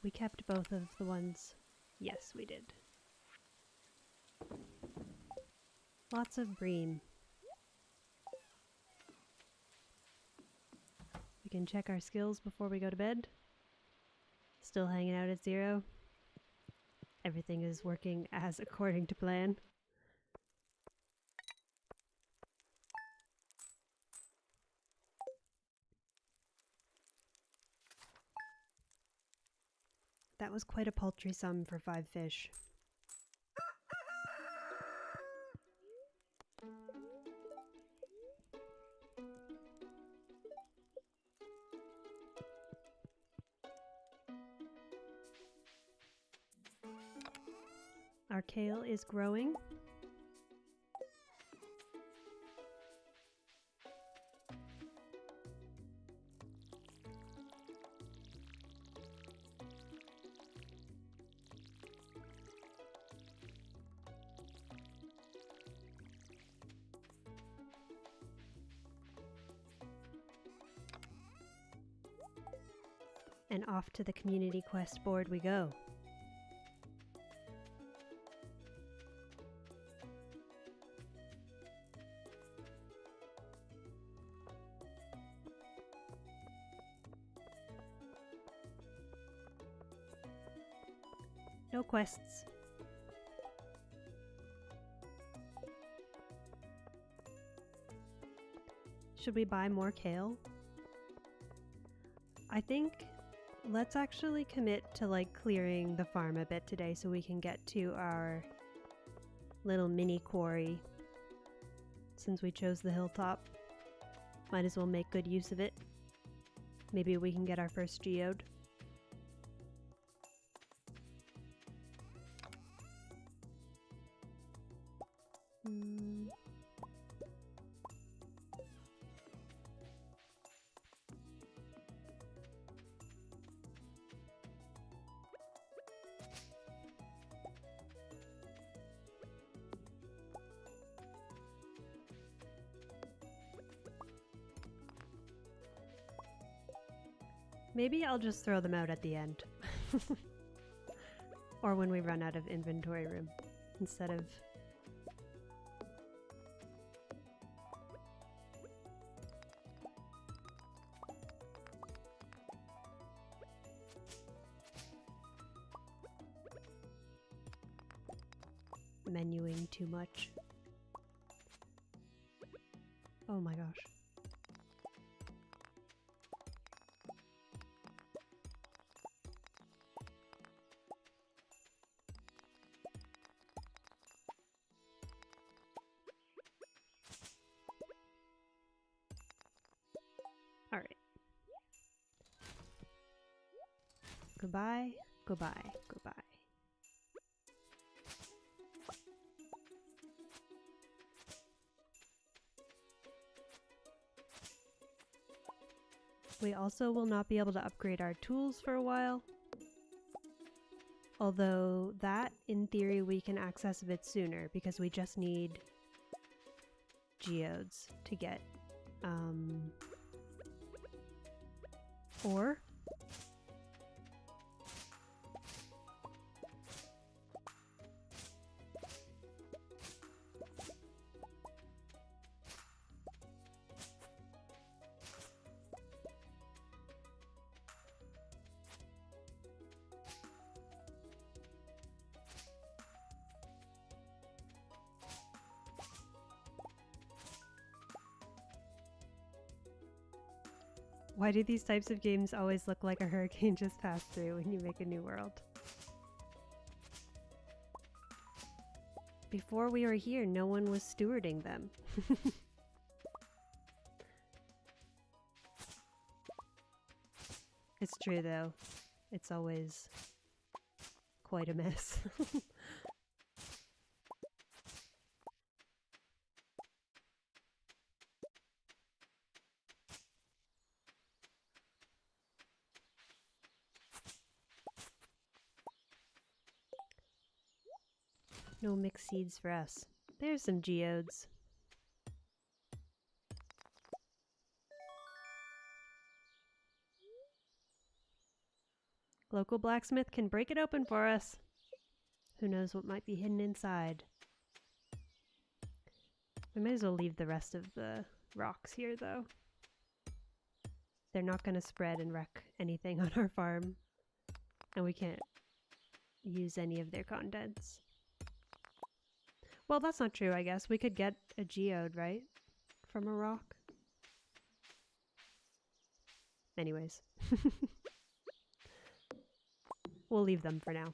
We kept both of the ones. Yes, we did. Lots of bream. We can check our skills before we go to bed. Still hanging out at 0. Everything is working as according to plan. That was quite a paltry sum for 5 fish. Our kale is growing. And off to the community quest board we go. No quests. Should we buy more kale? I think let's actually commit to like clearing the farm a bit today so we can get to our little mini quarry. Since we chose the hilltop, might as well make good use of it. Maybe we can get our first geode. Maybe I'll just throw them out at the end. Or when we run out of inventory room, instead of... menuing too much. Oh my gosh. Alright. Goodbye, goodbye, goodbye. We also will not be able to upgrade our tools for a while. Although that, in theory, we can access a bit sooner because we just need geodes to get ore. Why do these types of games always look like a hurricane just passed through when you make a new world? Before we were here, no one was stewarding them. It's true though. It's always quite a mess. No mixed seeds for us. There's some geodes. Local blacksmith can break it open for us. Who knows what might be hidden inside. We might as well leave the rest of the rocks here though. They're not going to spread and wreck anything on our farm. And we can't use any of their contents. Well, that's not true, I guess. We could get a geode, right? From a rock. Anyways. We'll leave them for now.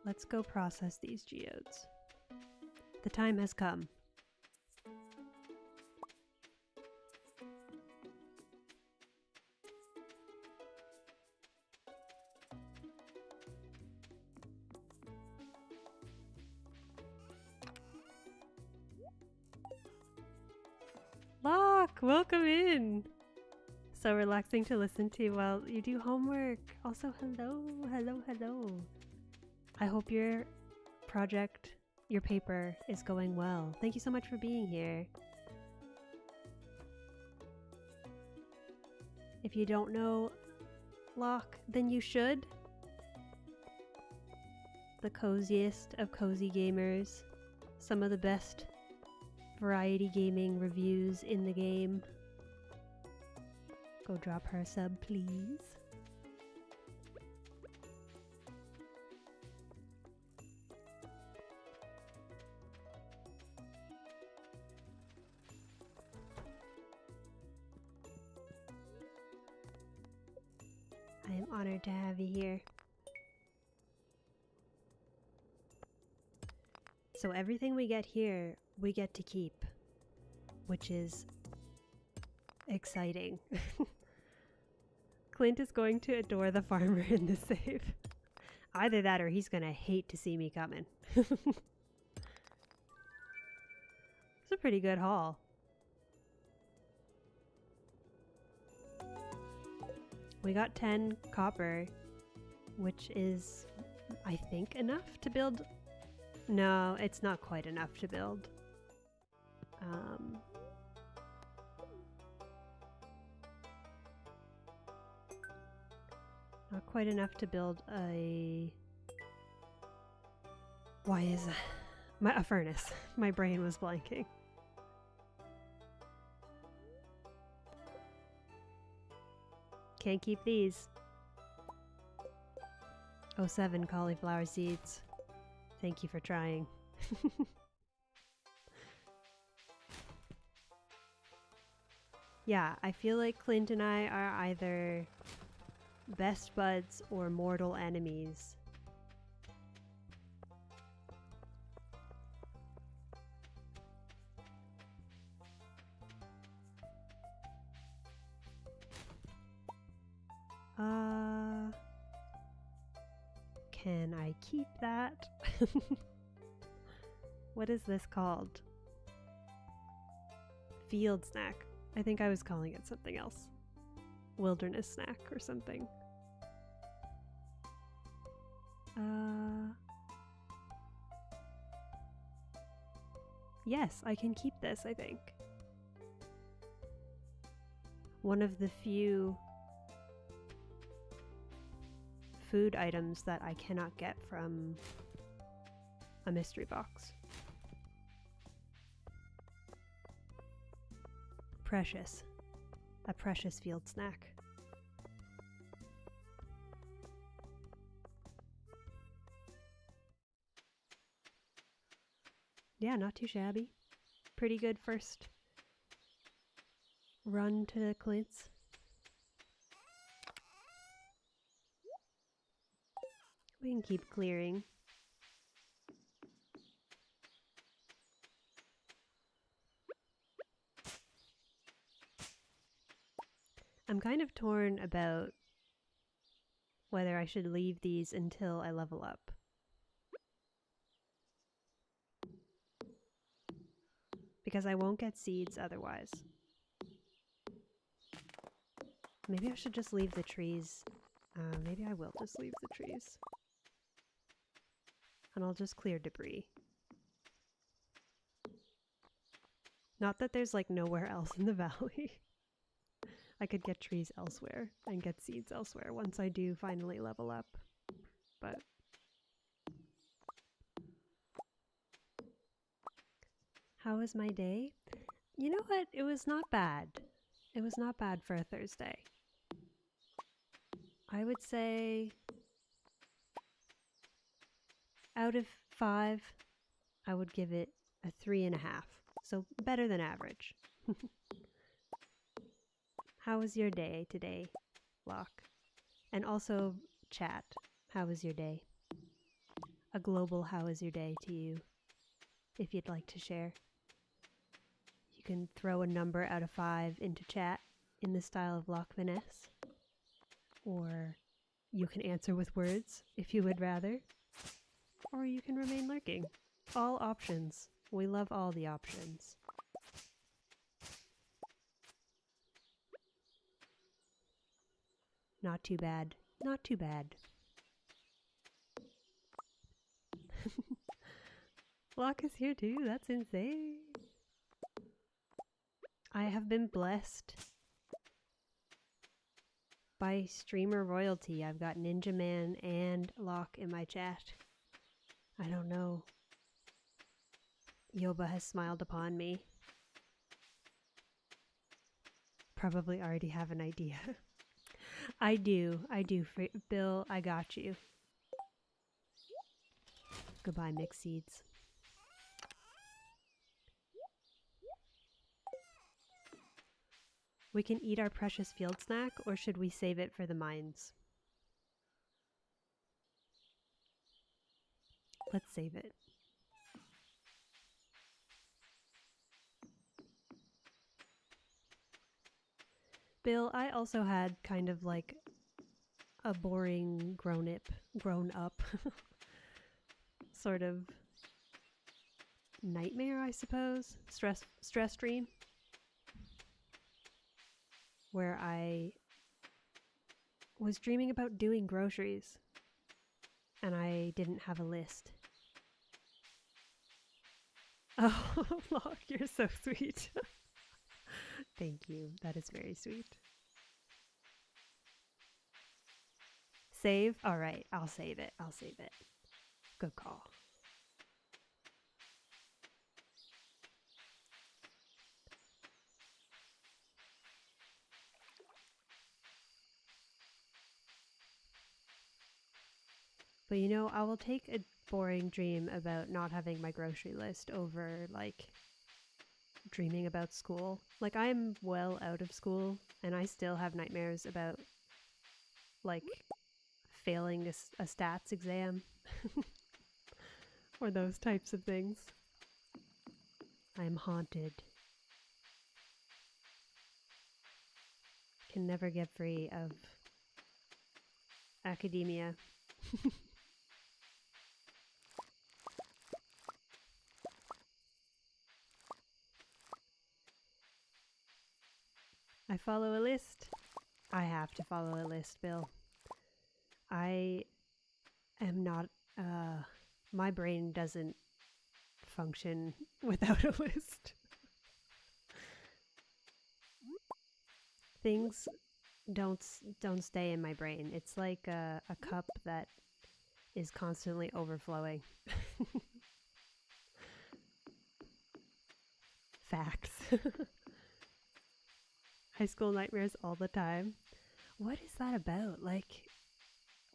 Let's go process these geodes. The time has come. Locke, welcome in! So relaxing to listen to while you do homework. Also, hello, hello, hello. I hope your project, your paper, is going well. Thank you so much for being here. If you don't know Locke, then you should. The coziest of cozy gamers. Some of the best variety gaming reviews in the game. Go drop her a sub, please. I am honored to have you here. So everything we get here, we get to keep, which is exciting. Clint is going to adore the farmer in the save. Either that or he's gonna hate to see me coming. It's a pretty good haul. We got 10 copper, which is, I think, enough to build. No, it's not quite enough to build. Not quite enough to build a... Why is a furnace? My brain was blanking. Can't keep these. 07 cauliflower seeds. Thank you for trying. Yeah, I feel like Clint and I are either best buds or mortal enemies. Can I keep that? What is this called? Field snack. I think I was calling it something else. Wilderness snack or something. Yes, I can keep this, I think. One of the few food items that I cannot get from a mystery box. Precious. A precious field snack. Yeah, not too shabby. Pretty good first run to Clint's. We can keep clearing. I'm kind of torn about whether I should leave these until I level up. Because I won't get seeds otherwise. Maybe I should just leave the trees. Maybe I will just leave the trees. And I'll just clear debris. Not that there's like nowhere else in the valley. I could get trees elsewhere and get seeds elsewhere once I do finally level up. But how was my day? You know what? It was not bad. It was not bad for a Thursday. I would say out of 5, I would give it a 3.5. So better than average. How was your day today, Locke? And also chat, how was your day? A global how was your day to you, if you'd like to share. You can throw a number out of 5 into chat in the style of Locke Vanessa. Or you can answer with words if you would rather. Or you can remain lurking. All options. We love all the options. Not too bad. Not too bad. Locke is here too. That's insane. I have been blessed by streamer royalty. I've got Ninja Man and Locke in my chat. I don't know. Yoba has smiled upon me. Probably already have an idea. I do. Bill, I got you. Goodbye, mixed seeds. We can eat our precious field snack, or should we save it for the mines? Let's save it. Bill, I also had kind of like a boring grown up sort of nightmare, I suppose. Stress dream. Where I was dreaming about doing groceries and I didn't have a list. Oh, Locke, you're so sweet. Thank you. That is very sweet. Save? All right, I'll save it. I'll save it. Good call. But you know, I will take a boring dream about not having my grocery list over like dreaming about school. Like I'm well out of school and I still have nightmares about like failing a stats exam or those types of things. I'm haunted. Can never get free of academia. I follow a list. I have to follow a list, Bill. I am not, my brain doesn't function without a list. Things don't stay in my brain. It's like a cup that is constantly overflowing. Facts. High school nightmares all the time. What is that about? Like,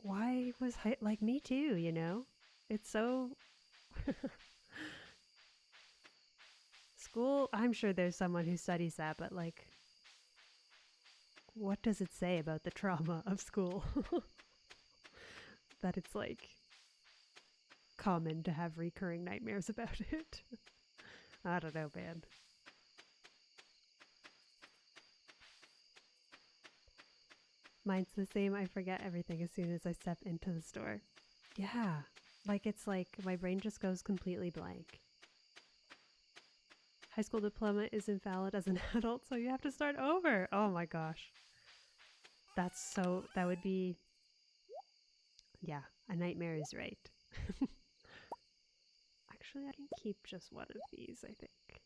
why was like me too, you know? It's so school, I'm sure there's someone who studies that, but like, what does it say about the trauma of school? That it's like common to have recurring nightmares about it. I don't know, man. Mine's the same. I forget everything as soon as I step into the store. Yeah, like it's like my brain just goes completely blank. High school diploma is invalid as an adult, so you have to start over. Oh my gosh. That would be, yeah, a nightmare is right. Actually, I can keep just one of these, I think.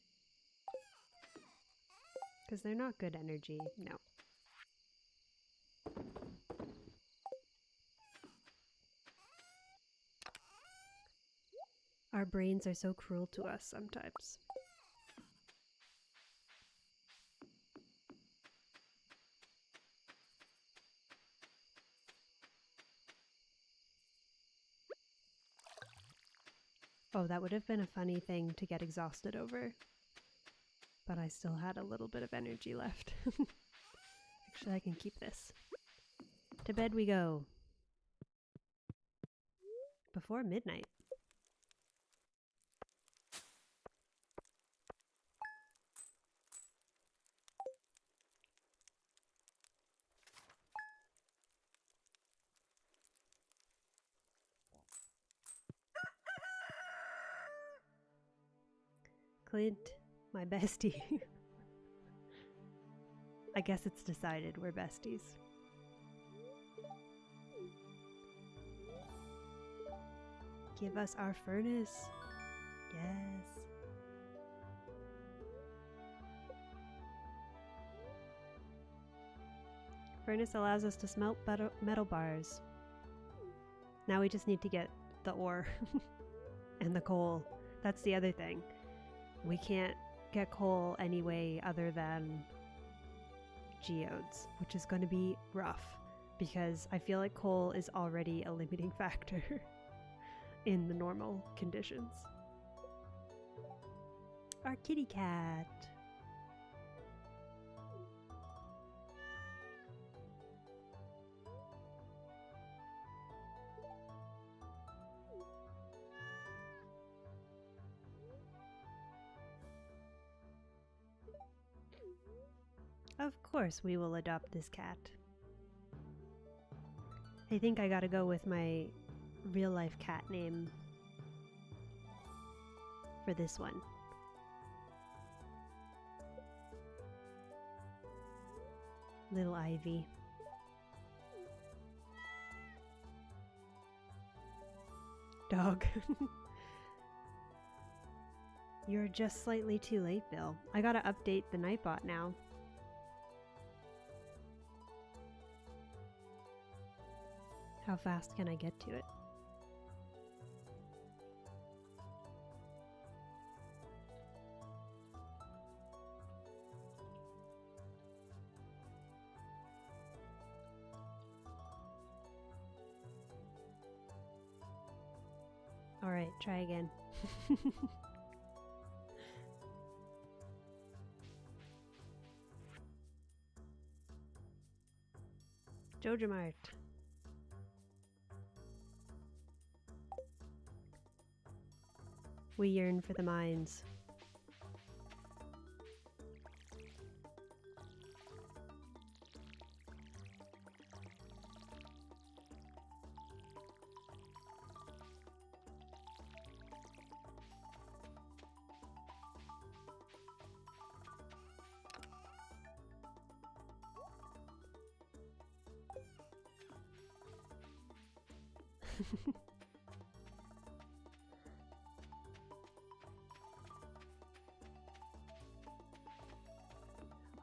Because they're not good energy, no. Our brains are so cruel to us sometimes. Oh, that would have been a funny thing to get exhausted over. But I still had a little bit of energy left. Actually, I can keep this. To bed we go. Before midnight. Clint, my bestie. I guess it's decided we're besties. Give us our furnace. Yes. Furnace allows us to smelt metal bars. Now we just need to get the ore and the coal. That's the other thing. We can't get coal any way other than geodes, which is going to be rough because I feel like coal is already a limiting factor in the normal conditions. Our kitty cat. Of course we will adopt this cat. I think I gotta go with my real life cat name for this one. Little Ivy. Dog. You're just slightly too late, Bill. I gotta update the Nightbot now. How fast can I get to it? All right, try again. Jojamart. We yearn for the mines.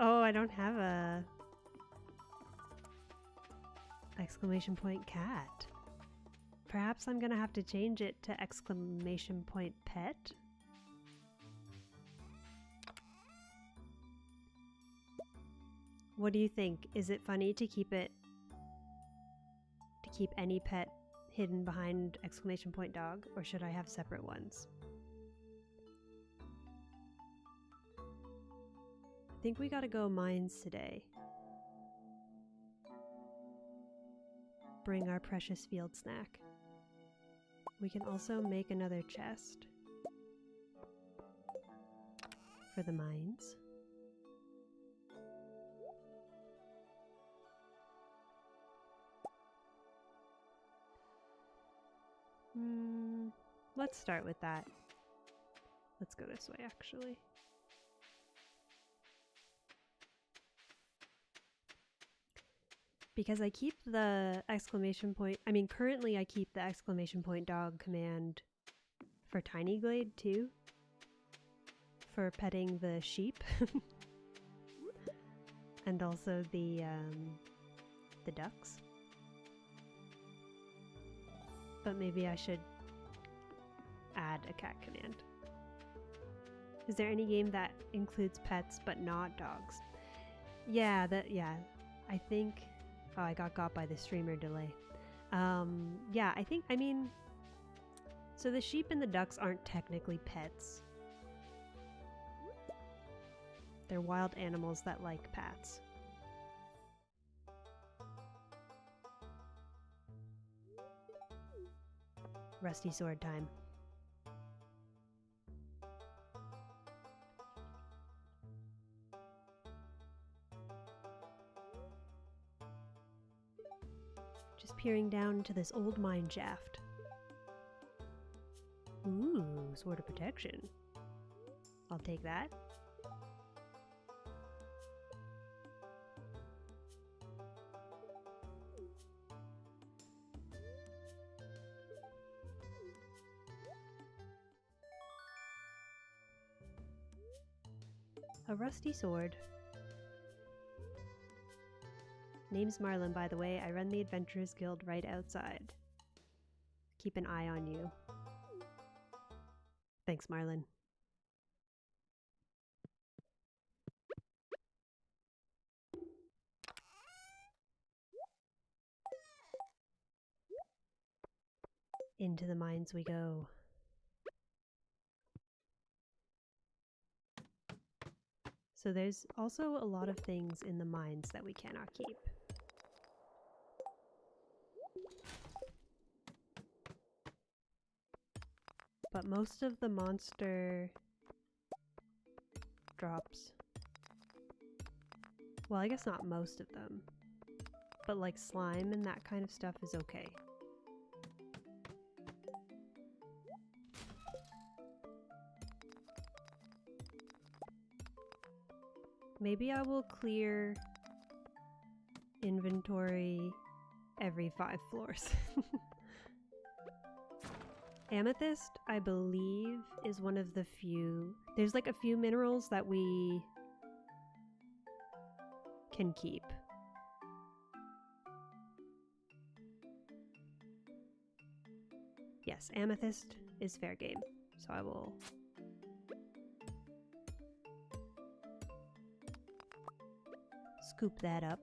Oh, I don't have a exclamation point cat. Perhaps I'm gonna have to change it to exclamation point pet. What do you think? Is it funny to keep any pet hidden behind exclamation point dog, or should I have separate ones? I think we gotta go mines today. Bring our precious field snack. We can also make another chest for the mines. Let's start with that. Let's go this way, actually. Because I keep the exclamation point, currently I keep the exclamation point dog command for Tiny Glade too, for petting the sheep, and also the ducks. But maybe I should add a cat command. Is there any game that includes pets but not dogs? Yeah, I think. Oh, I got by the streamer delay. Yeah, so the sheep and the ducks aren't technically pets. They're wild animals that like pets. Rusty sword time. Just peering down into this old mine shaft. Ooh, sword of protection. I'll take that. A rusty sword. Name's Marlin, by the way. I run the Adventurers Guild right outside. Keep an eye on you. Thanks, Marlin. Into the mines we go. So there's also a lot of things in the mines that we cannot keep. But most of the monster drops, well, I guess not most of them, but like slime and that kind of stuff is okay. Maybe I will clear inventory every 5 floors. Amethyst, I believe, is one of the few. There's like a few minerals that we can keep. Yes, amethyst is fair game, so I will. Scoop that up.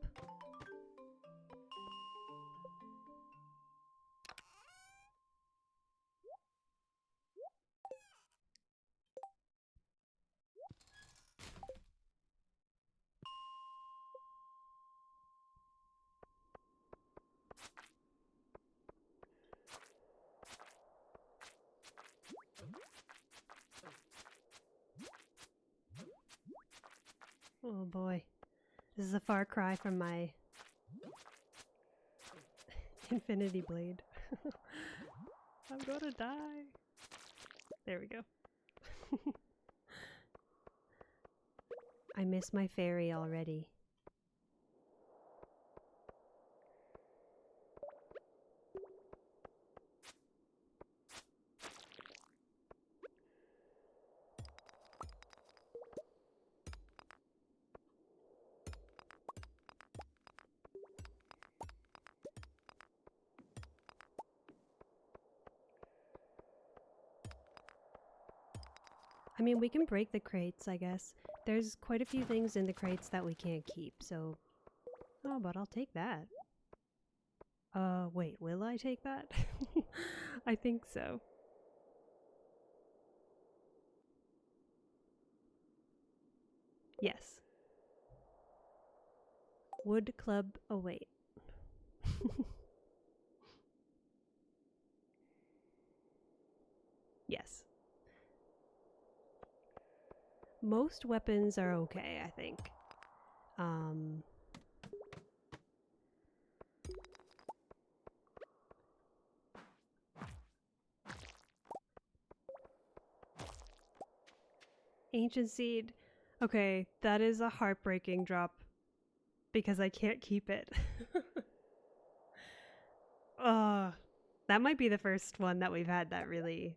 Oh boy. This is a far cry from my infinity blade. I'm gonna die. There we go. I miss my fairy already. I mean, we can break the crates, I guess. There's quite a few things in the crates that we can't keep, so... Oh, but I'll take that. Wait, will I take that? I think so. Yes. Wood club await. Yes. Most weapons are okay, I think. Ancient seed. Okay, that is a heartbreaking drop because I can't keep it. That might be the first one that we've had that really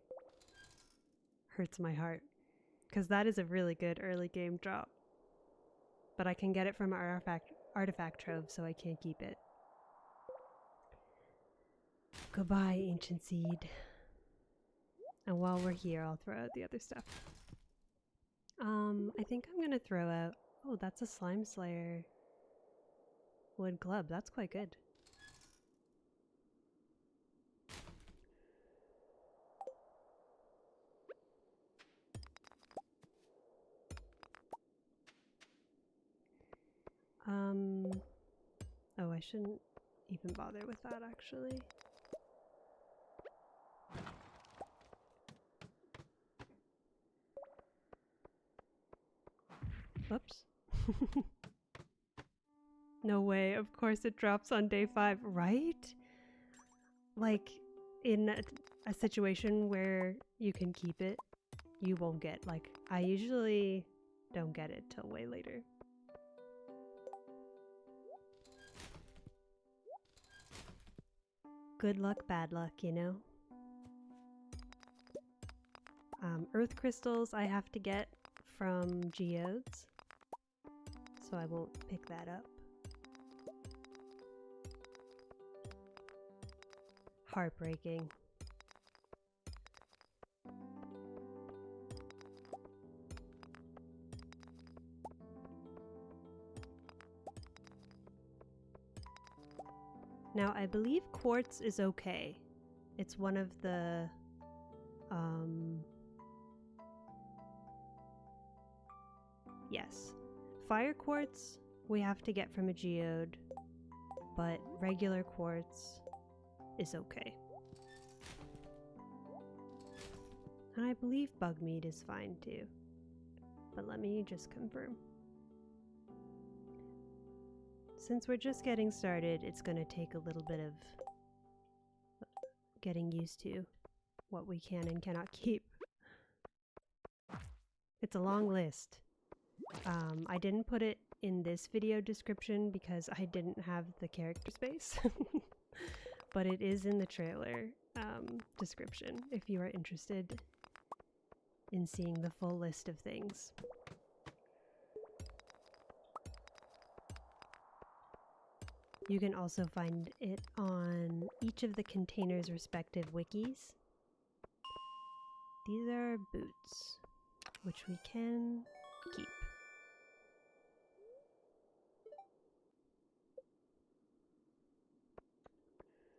hurts my heart. Because that is a really good early game drop. But I can get it from artifact trove, so I can't keep it. Goodbye, ancient seed. And while we're here, I'll throw out the other stuff. I think I'm gonna throw out... Oh, that's a slime slayer wood club. That's quite good. Oh, I shouldn't even bother with that, actually. Oops. No way, of course it drops on day 5, right? Like, in a situation where you can keep it, you won't get, like, I usually don't get it till way later. Good luck, bad luck, you know? Earth crystals I have to get from geodes, so I won't pick that up. Heartbreaking. Now, I believe quartz is okay. It's one of the, yes. Fire quartz we have to get from a geode, but regular quartz is okay. And I believe bug meat is fine too. But let me just confirm. Since we're just getting started, it's going to take a little bit of getting used to what we can and cannot keep. It's a long list. I didn't put it in this video description because I didn't have the character space. But it is in the trailer description if you are interested in seeing the full list of things. You can also find it on each of the containers' respective wikis. These are boots, which we can keep.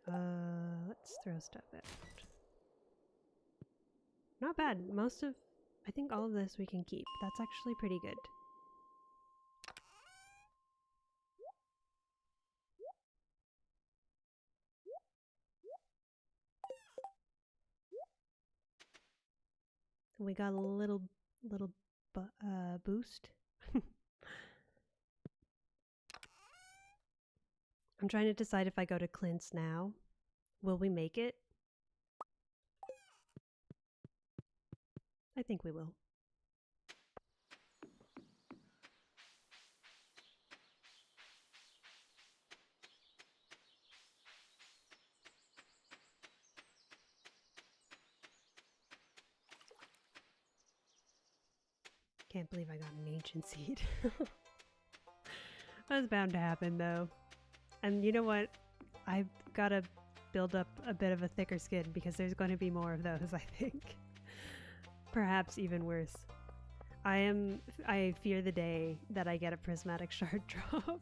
Let's throw stuff out. Not bad. I think all of this we can keep. That's actually pretty good. We got a little boost. I'm trying to decide if I go to Clint's now. Will we make it? I think we will. Can't believe I got an ancient seed. That was bound to happen though. And you know what? I've got to build up a bit of a thicker skin because there's going to be more of those, I think. Perhaps even worse. I fear the day that I get a prismatic shard drop.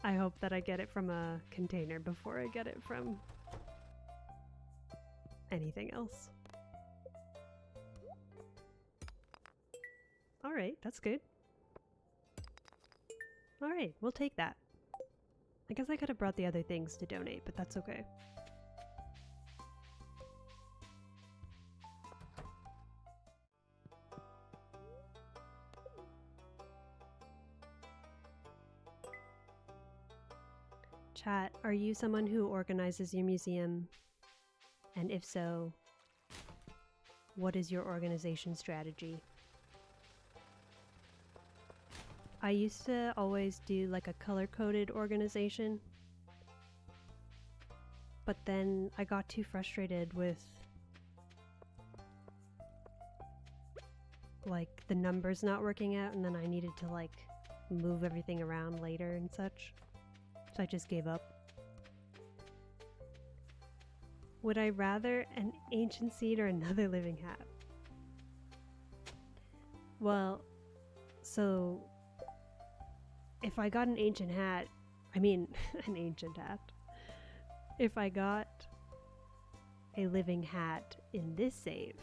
I hope that I get it from a container before I get it from anything else. Alright, that's good. Alright, we'll take that. I guess I could have brought the other things to donate, but that's okay. Chat, are you someone who organizes your museum? And if so, what is your organization strategy? I used to always do like a color-coded organization, but then I got too frustrated with like the numbers not working out, and then I needed to like move everything around later and such. So I just gave up. Would I rather an ancient seed or another living hat? Well, so if I got an ancient hat, I mean an ancient hat, if I got a living hat in this save,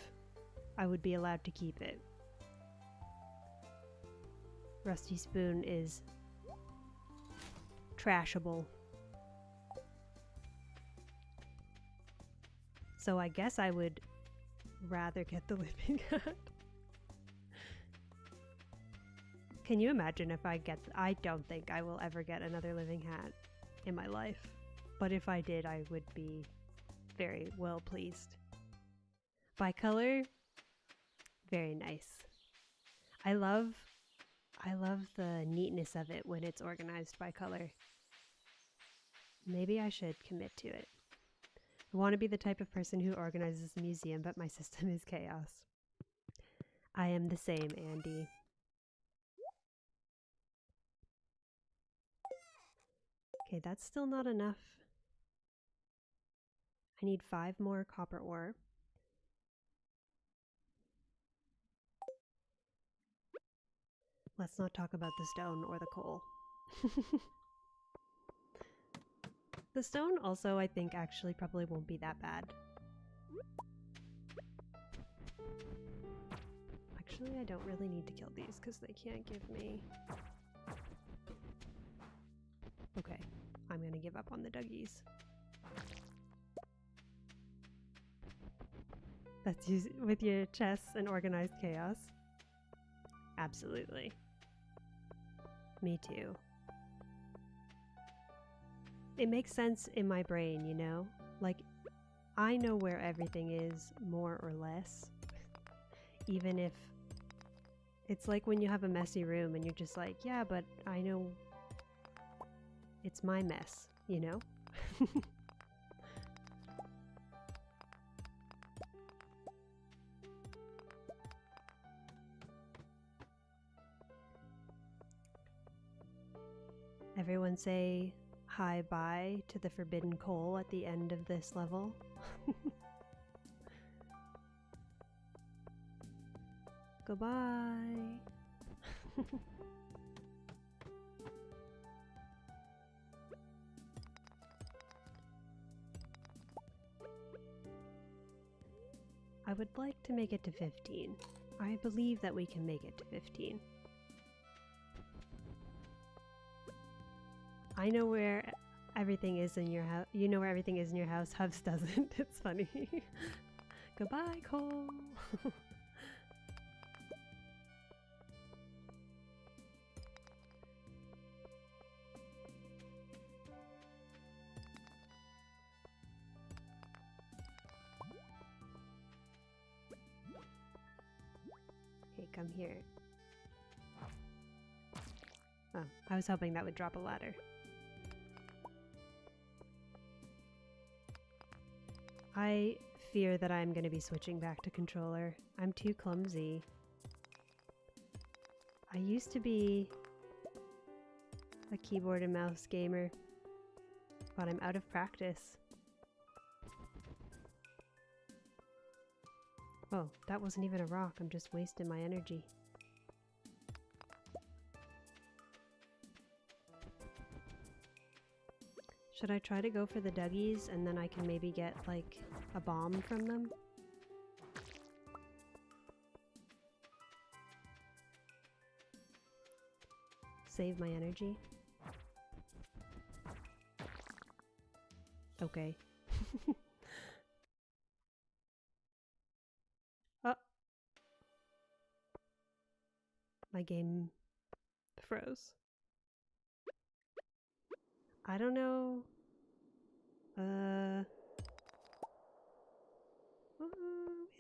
I would be allowed to keep it. Rusty Spoon is trashable. So I guess I would rather get the living hat. Can you imagine if I don't think I will ever get another living hat in my life. But if I did, I would be very well pleased. By color, very nice. I love the neatness of it when it's organized by color. Maybe I should commit to it. I want to be the type of person who organizes a museum, but my system is chaos. I am the same, Andy. Okay, that's still not enough. I need 5 more copper ore. Let's not talk about the stone or the coal. The stone also, I think, actually probably won't be that bad. Actually, I don't really need to kill these because they can't give me... Okay, I'm gonna give up on the Dougies. That's with your chess and organized chaos? Absolutely. Me too. It makes sense in my brain, you know? Like, I know where everything is, more or less. Even if... It's like when you have a messy room and you're just like, yeah, but I know... It's my mess, you know? Everyone say hi bye to the forbidden coal at the end of this level. Goodbye. I would like to make it to 15. I believe that we can make it to 15. I know where everything is in your house. You know where everything is in your house. Hubs doesn't. It's funny. Goodbye, Cole. Okay, come here. Oh, I was hoping that would drop a ladder. I fear that I'm going to be switching back to controller. I'm too clumsy. I used to be a keyboard and mouse gamer, but I'm out of practice. Oh, that wasn't even a rock. I'm just wasting my energy. Should I try to go for the Dougies and then I can maybe get like a bomb from them? Save my energy. Okay. Oh. My game froze. I don't know. We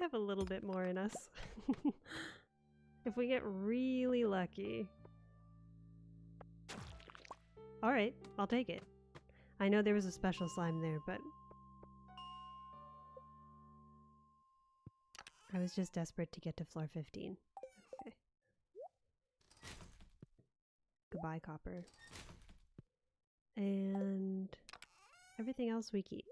have a little bit more in us. If we get really lucky. Alright, I'll take it. I know there was a special slime there, but I was just desperate to get to floor 15. Okay. Goodbye, copper. And everything else we keep.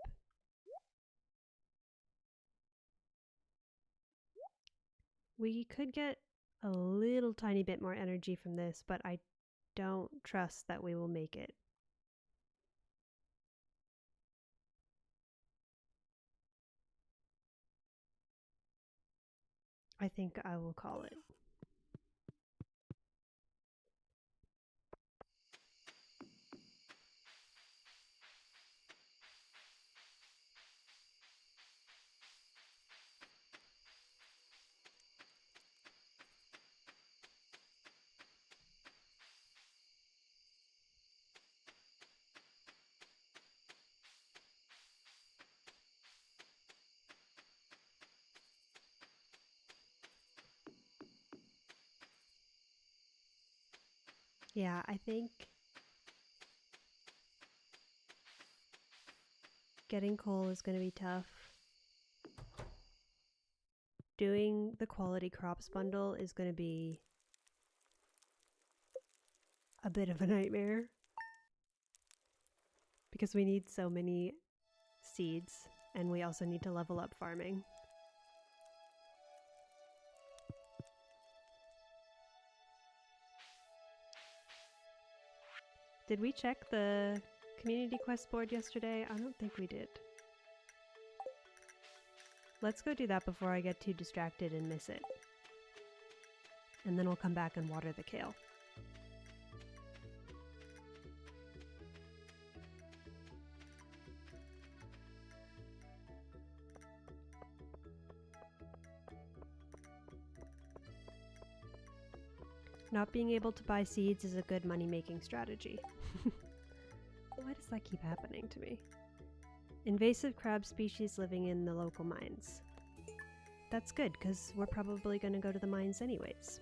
We could get a little tiny bit more energy from this, but I don't trust that we will make it. I think I will call it. Yeah, I think getting coal is going to be tough. Doing the quality crops bundle is going to be a bit of a nightmare because we need so many seeds and we also need to level up farming. Did we check the community quest board yesterday? I don't think we did. Let's go do that before I get too distracted and miss it. And then we'll come back and water the kale. Not being able to buy seeds is a good money-making strategy. Why does that keep happening to me? Invasive crab species living in the local mines. That's good, because we're probably going to go to the mines anyways.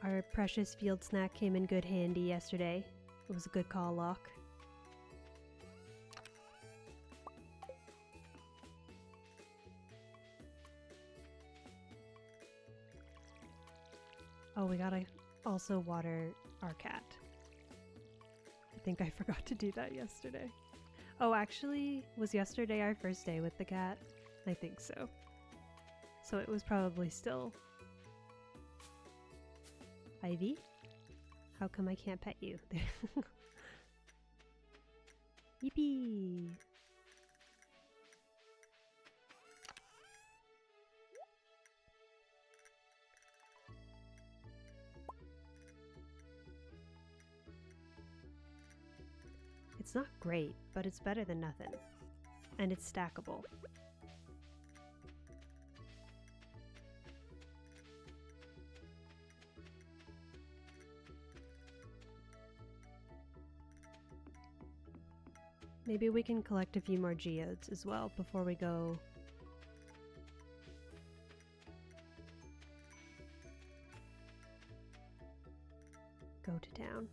Our precious field snack came in good handy yesterday. It was a good call, Locke. Oh, we gotta also water our cat. I think I forgot to do that yesterday. Oh, actually, was yesterday our first day with the cat? I think so. So it was probably still... Ivy? How come I can't pet you? Yippee! It's not great, but it's better than nothing. And it's stackable. Maybe we can collect a few more geodes as well before we go to town.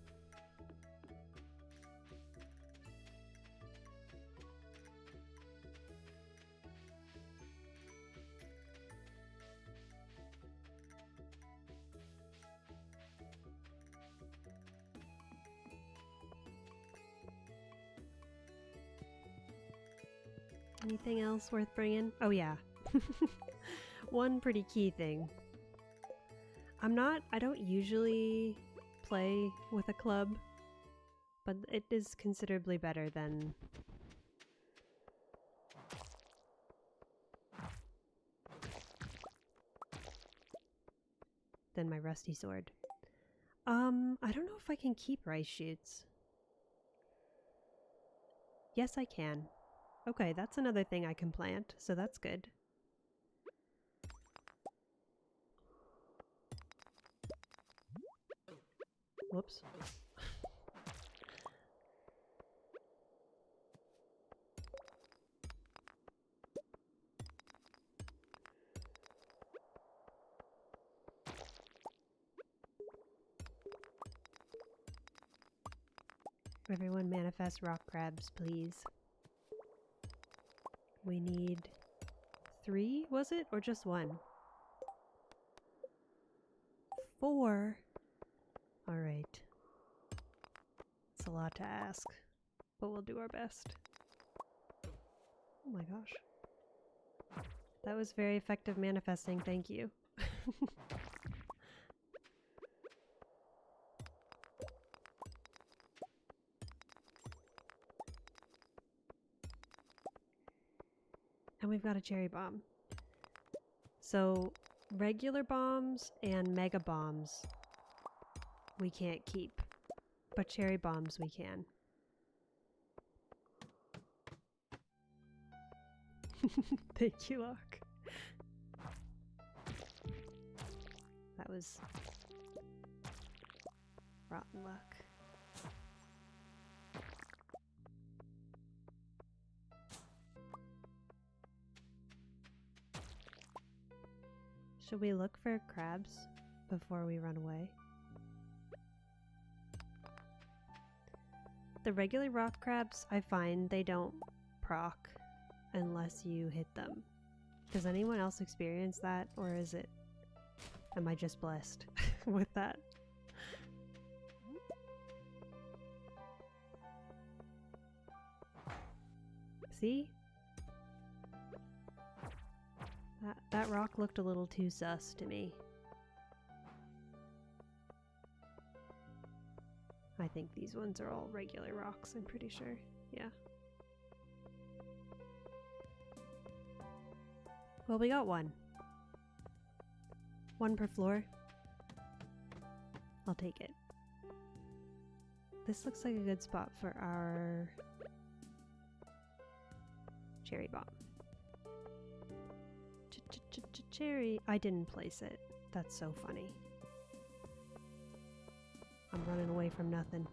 Anything else worth bringing? Oh yeah. One pretty key thing. I don't usually play with a club, but it is considerably better than my rusty sword. I don't know if I can keep rice shoots. Yes, I can. Okay, that's another thing I can plant, so that's good. Whoops. Everyone manifest rock crabs, please. We need 3, was it? Or just 1? 4? Alright. It's a lot to ask, but we'll do our best. Oh my gosh. That was very effective manifesting, thank you. And we've got a cherry bomb. So, regular bombs and mega bombs we can't keep, but cherry bombs we can. Thank you, Locke. That was rotten luck. Should we look for crabs before we run away? The regular rock crabs, I find they don't proc unless you hit them. Does anyone else experience that, or am I just blessed with that? See? That rock looked a little too sus to me. I think these ones are all regular rocks, I'm pretty sure. Yeah. Well, we got 1. 1 per floor. I'll take it. This looks like a good spot for our cherry bomb. Cherry. I didn't place it. That's so funny. I'm running away from nothing.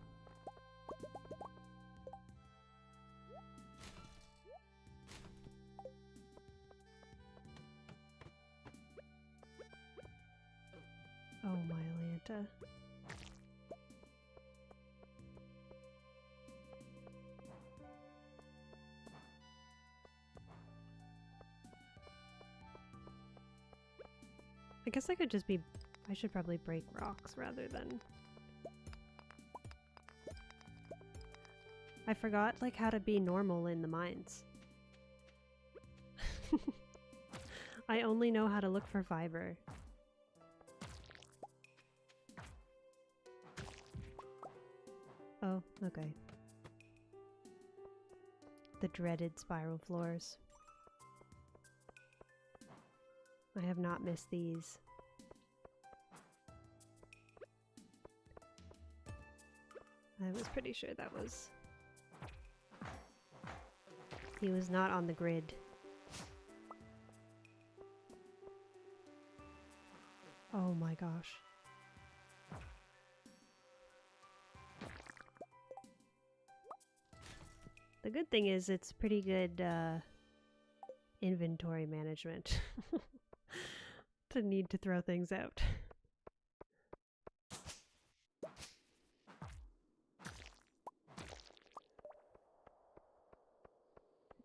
Oh my Atlanta. I guess I should probably break rocks rather than... I forgot how to be normal in the mines. I only know how to look for fiber. Oh, okay. The dreaded spiral floors. I have not missed these. I was pretty sure that was... He was not on the grid. Oh my gosh. The good thing is it's pretty good inventory management to need to throw things out.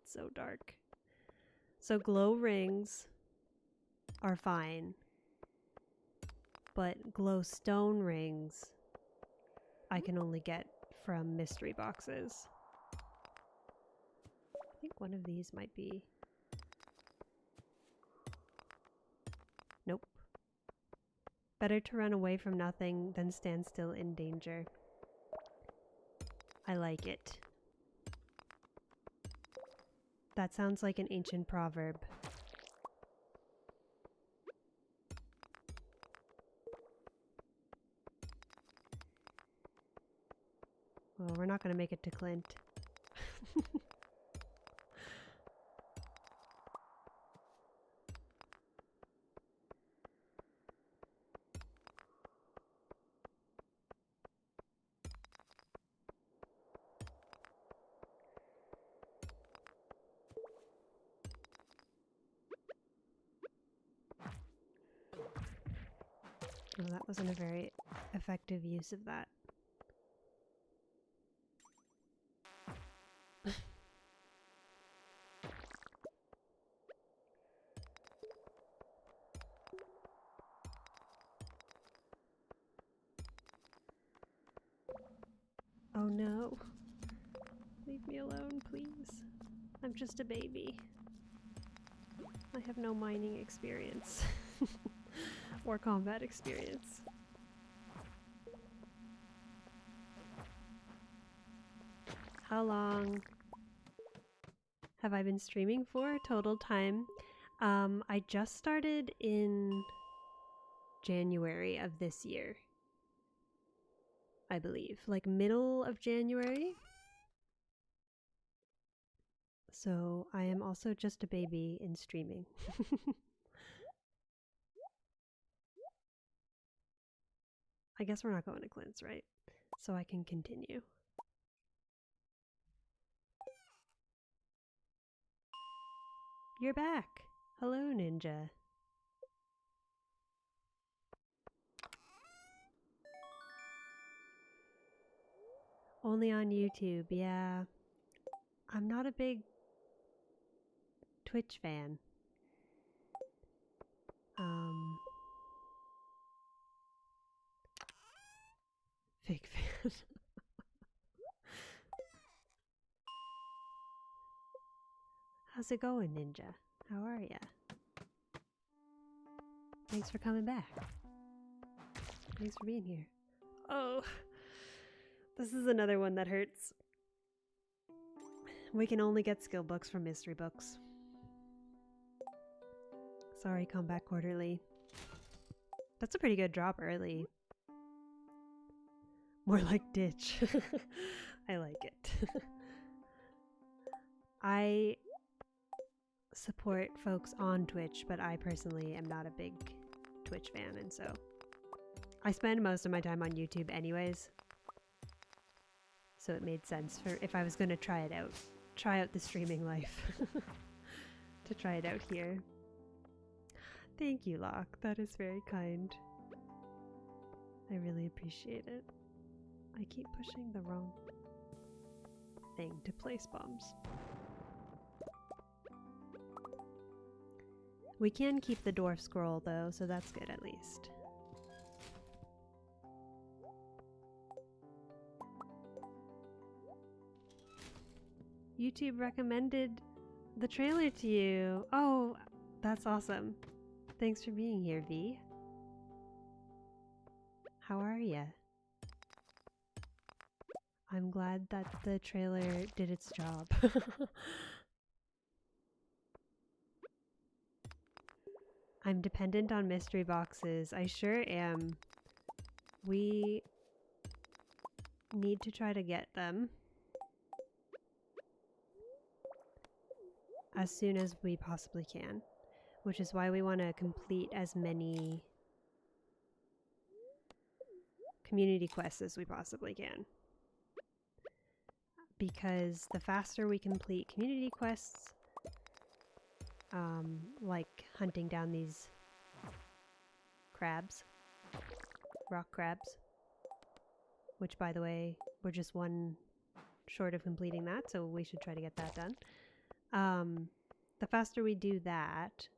It's so dark. So glow rings are fine, but glowstone rings I can only get from mystery boxes. think one of these might be... Nope. Better to run away from nothing than stand still in danger. I like it. That sounds like an ancient proverb. Well, we're not going to make it to Clint. Well, that wasn't a very effective use of that. Oh no. Leave me alone, please. I'm just a baby. I have no mining experience. Or combat experience. How long have I been streaming for? Total time. I just started in January of this year. I believe. Like middle of January. So I am also just a baby in streaming. I guess we're not going to Clint's, right? So I can continue. You're back! Hello, Ninja. Only on YouTube, yeah. I'm not a big Twitch fan. Fake fan. How's it going, Ninja? How are ya? Thanks for coming back. Thanks for being here. Oh, this is another one that hurts. We can only get skill books from mystery books. Sorry, Combat Quarterly. That's a pretty good drop early. More like ditch. I like it. I support folks on Twitch, but I personally am not a big Twitch fan, and so I spend most of my time on YouTube anyways. So it made sense for if I was going to try out the streaming life, to try it out here. Thank you, Locke. That is very kind. I really appreciate it. I keep pushing the wrong thing to place bombs. We can keep the dwarf scroll though, so that's good at least. YouTube recommended the trailer to you. Oh, that's awesome. Thanks for being here, V. How are ya? I'm glad that the trailer did its job. I'm dependent on mystery boxes. I sure am. We need to try to get them as soon as we possibly can, which is why we want to complete as many community quests as we possibly can. Because the faster we complete community quests, like hunting down these crabs, rock crabs, which by the way, we're just one short of completing that, so we should try to get that done. The faster we do that,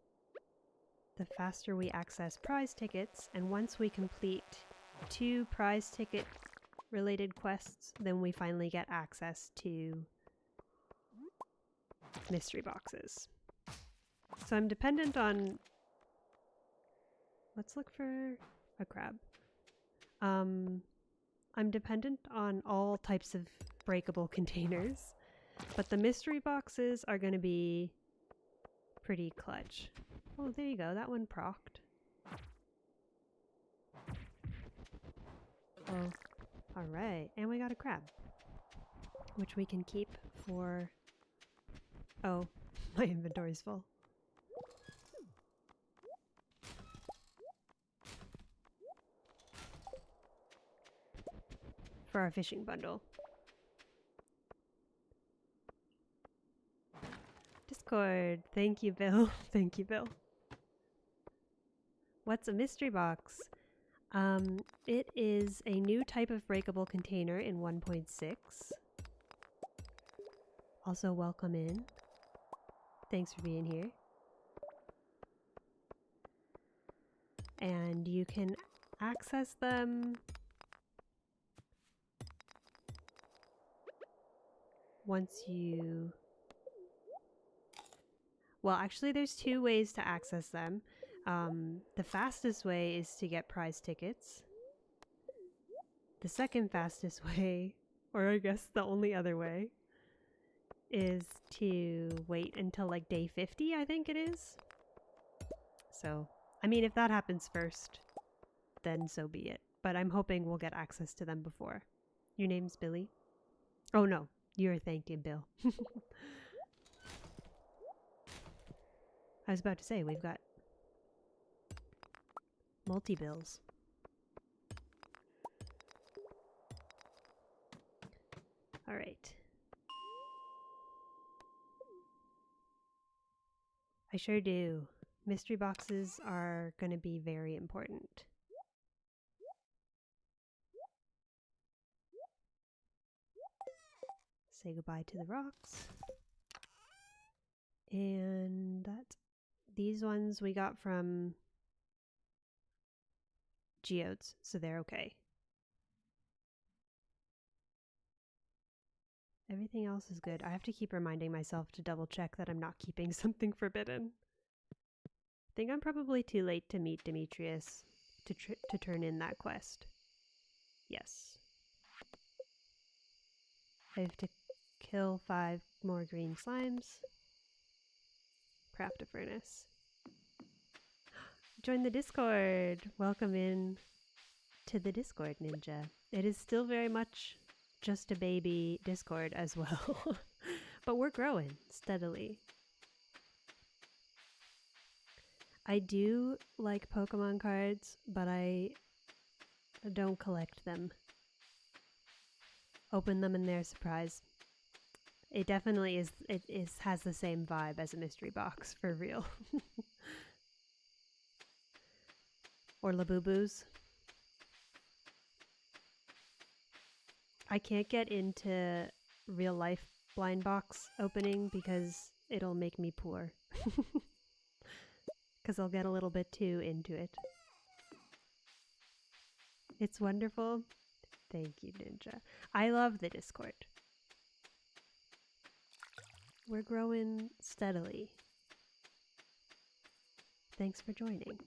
the faster we access prize tickets, and once we complete 2 prize ticket related quests, then we finally get access to mystery boxes. So I'm dependent on... Let's look for a crab. I'm dependent on all types of breakable containers, but the mystery boxes are going to be pretty clutch. Oh, there you go. That one procced. Oh, all right. And we got a crab, which we can keep for... Oh, my inventory's full. For our fishing bundle. Discord. Thank you, Bill. Thank you, Bill. What's a mystery box? It is a new type of breakable container in 1.6. Also, welcome in. Thanks for being here. And you can access them once you... Well, actually there's two ways to access them. The fastest way is to get prize tickets. The second fastest way, or I guess the only other way, is to wait until like day 50, I think it is. So, I mean, if that happens first, then so be it. But I'm hoping we'll get access to them before. Your name's Billy? Oh no, you're thanking Bill. I was about to say, we've got multi-bills. All right. I sure do. Mystery boxes are going to be very important. Say goodbye to the rocks. And these ones we got from Geodes, so they're okay. Everything else is good. I have to keep reminding myself to double check that I'm not keeping something forbidden. I think I'm probably too late to meet Demetrius to turn in that quest. Yes. I have to kill 5 more green slimes. Craft a furnace. Join the Discord! Welcome in to the Discord, Ninja. It is still very much just a baby Discord as well. But we're growing steadily. I do like Pokemon cards, but I don't collect them. Open them and they're a surprise. It definitely is, has the same vibe as a mystery box, for real. Or Labubu's. I can't get into real life blind box opening because it'll make me poor. Because I'll get a little bit too into it. It's wonderful. Thank you, Ninja. I love the Discord. We're growing steadily. Thanks for joining.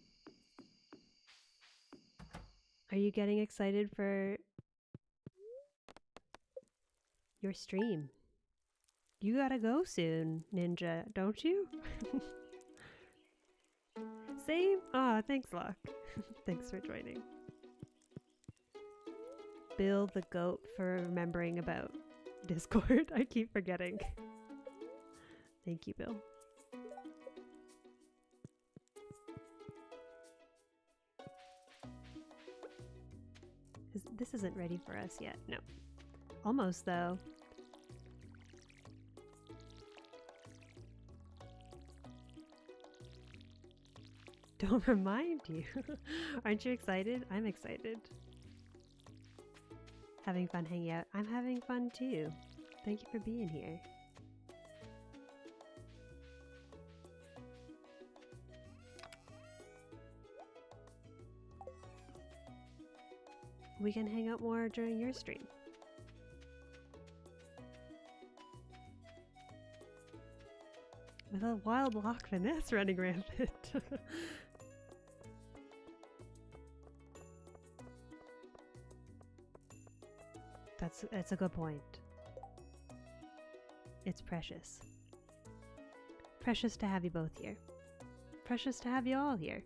Are you getting excited for your stream? You gotta go soon, Ninja, don't you? Same? Aw, thanks, Locke. Thanks for joining. Bill the goat for remembering about Discord. I keep forgetting. Thank you, Bill. This isn't ready for us yet. No. Almost, though. Don't remind you. Aren't you excited? I'm excited. Having fun hanging out. I'm having fun too. Thank you for being here. We can hang out more during your stream. With a wild Loch Ness running rampant. That's a good point. It's precious. Precious to have you both here. Precious to have you all here.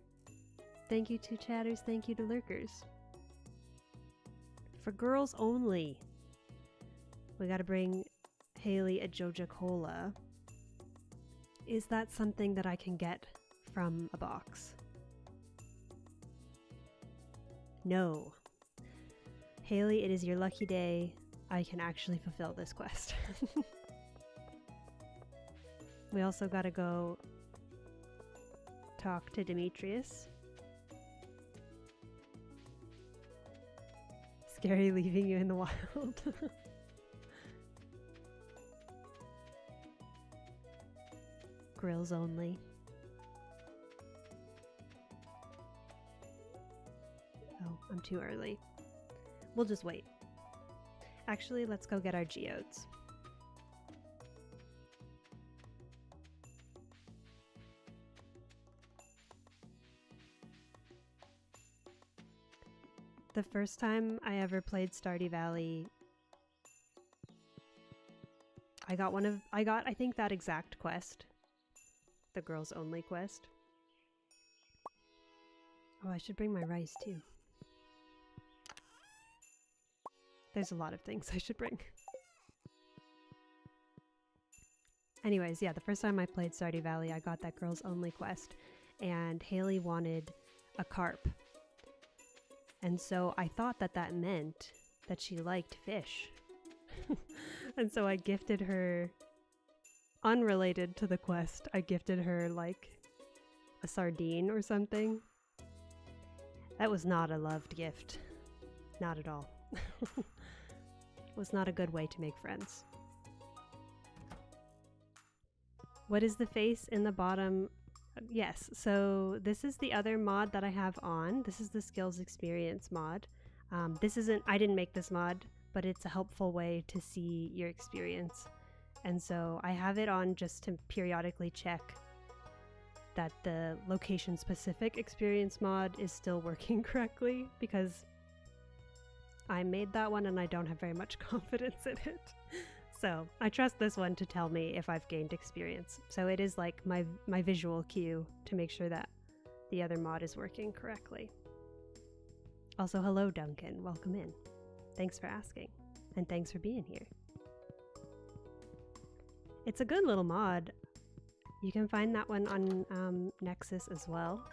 Thank you to chatters, thank you to lurkers. For girls only, we gotta bring Haley a Joja Cola. Is that something that I can get from a box? No. Haley, it is your lucky day. I can actually fulfill this quest. We also gotta go talk to Demetrius. Scary leaving you in the wild. Grills only. Oh, I'm too early. We'll just wait. Actually, let's go get our geodes. The first time I ever played Stardew Valley, I got I think that exact quest. The girls only quest. Oh, I should bring my rice too. There's a lot of things I should bring. Anyways, yeah, the first time I played Stardew Valley, I got that girls only quest, and Haley wanted a carp. And so I thought that that meant that she liked fish. And so I gifted her, unrelated to the quest, I gifted her like a sardine or something. That was not a loved gift. Not at all. It was not a good way to make friends. What is the face in the bottom? Yes, so this is the other mod that I have on. This is the skills experience mod. This isn't, I didn't make this mod, but it's a helpful way to see your experience. And so I have it on just to periodically check that the location specific experience mod is still working correctly, because I made that one and I don't have very much confidence in it. So I trust this one to tell me if I've gained experience. So it is like my visual cue to make sure that the other mod is working correctly. Also, hello Duncan, welcome in. Thanks for asking, and thanks for being here. It's a good little mod. You can find that one on Nexus as well.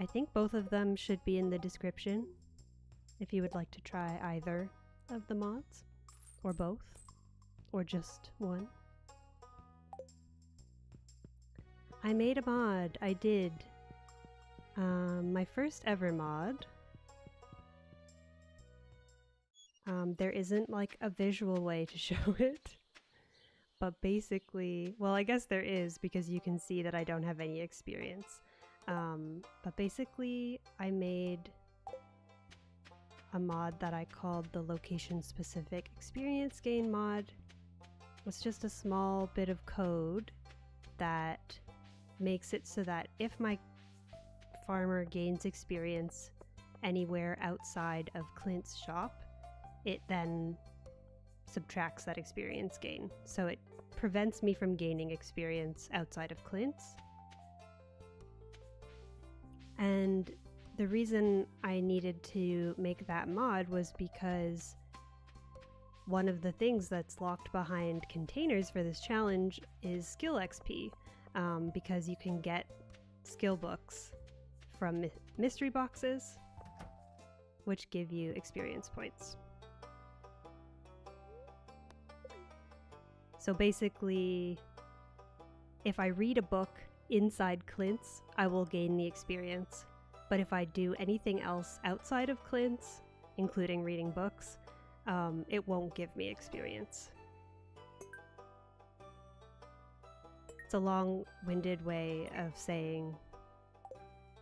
I think both of them should be in the description if you would like to try either of the mods, or both, or just one. I made a mod, I did. My first ever mod. There isn't like a visual way to show it, but basically, well, I guess there is, because you can see that I don't have any experience. But basically I made a mod that I called the location specific experience gain mod. It's just a small bit of code that makes it so that if my farmer gains experience anywhere outside of Clint's shop, it then subtracts that experience gain. So it prevents me from gaining experience outside of Clint's. And the reason I needed to make that mod was because one of the things that's locked behind containers for this challenge is skill XP, because you can get skill books from mystery boxes, which give you experience points. So basically, if I read a book inside Clint's, I will gain the experience. But if I do anything else outside of Clint's, including reading books, it won't give me experience. It's a long-winded way of saying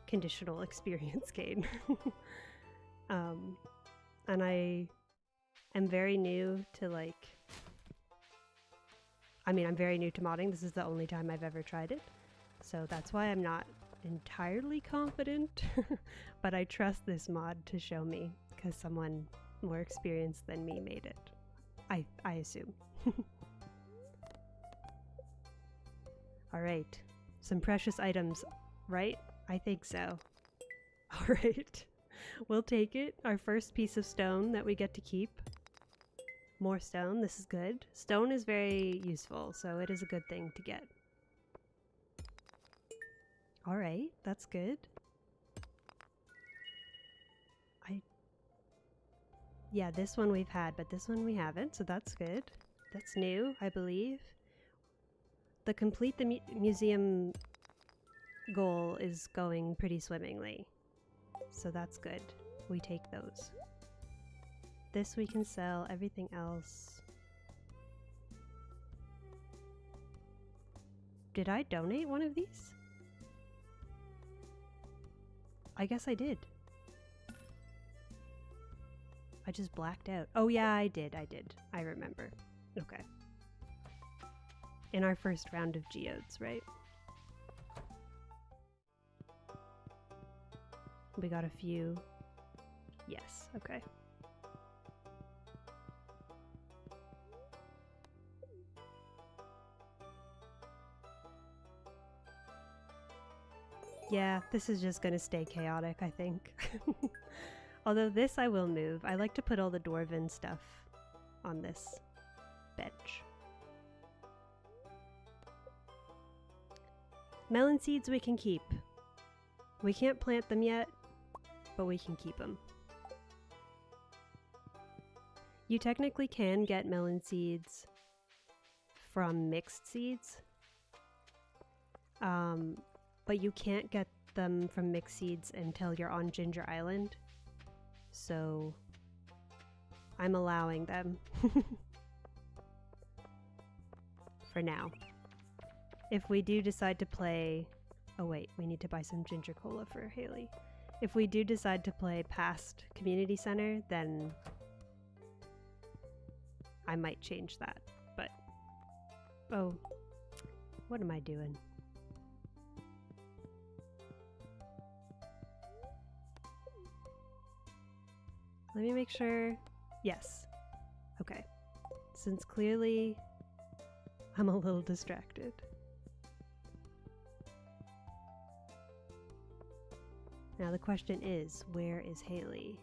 conditional experience gain. And I am very new to like I mean, I'm very new to modding. This is the only time I've ever tried it. So that's why I'm not entirely confident, but I trust this mod to show me because someone more experienced than me made it. I assume. All right, some precious items, right? I think so. All right, we'll take it. Our first piece of stone that we get to keep. More stone, this is good. Stone is very useful, so it is a good thing to get. All right, that's good. Yeah, this one we've had, but this one we haven't, so that's good. That's new, I believe. The complete the museum goal is going pretty swimmingly, so that's good. We take those. This we can sell, everything else. Did I donate one of these? I guess I did. I just blacked out. Oh yeah, I did. I remember. Okay. In our first round of geodes, right? We got a few. Yes, okay. Yeah, this is just gonna stay chaotic, I think. Although this I will move. I like to put all the dwarven stuff on this bench. Melon seeds we can keep. We can't plant them yet, but we can keep them. You technically can get melon seeds from mixed seeds, but you can't get them from mixed seeds until you're on Ginger Island. So I'm allowing them for now. If we do decide to play... Oh wait, we need to buy some ginger cola for Haley. If we do decide to play past Community Center, then I might change that. But, oh, what am I doing? Let me make sure. Yes. Okay. Since clearly I'm a little distracted. Now the question is, where is Haley?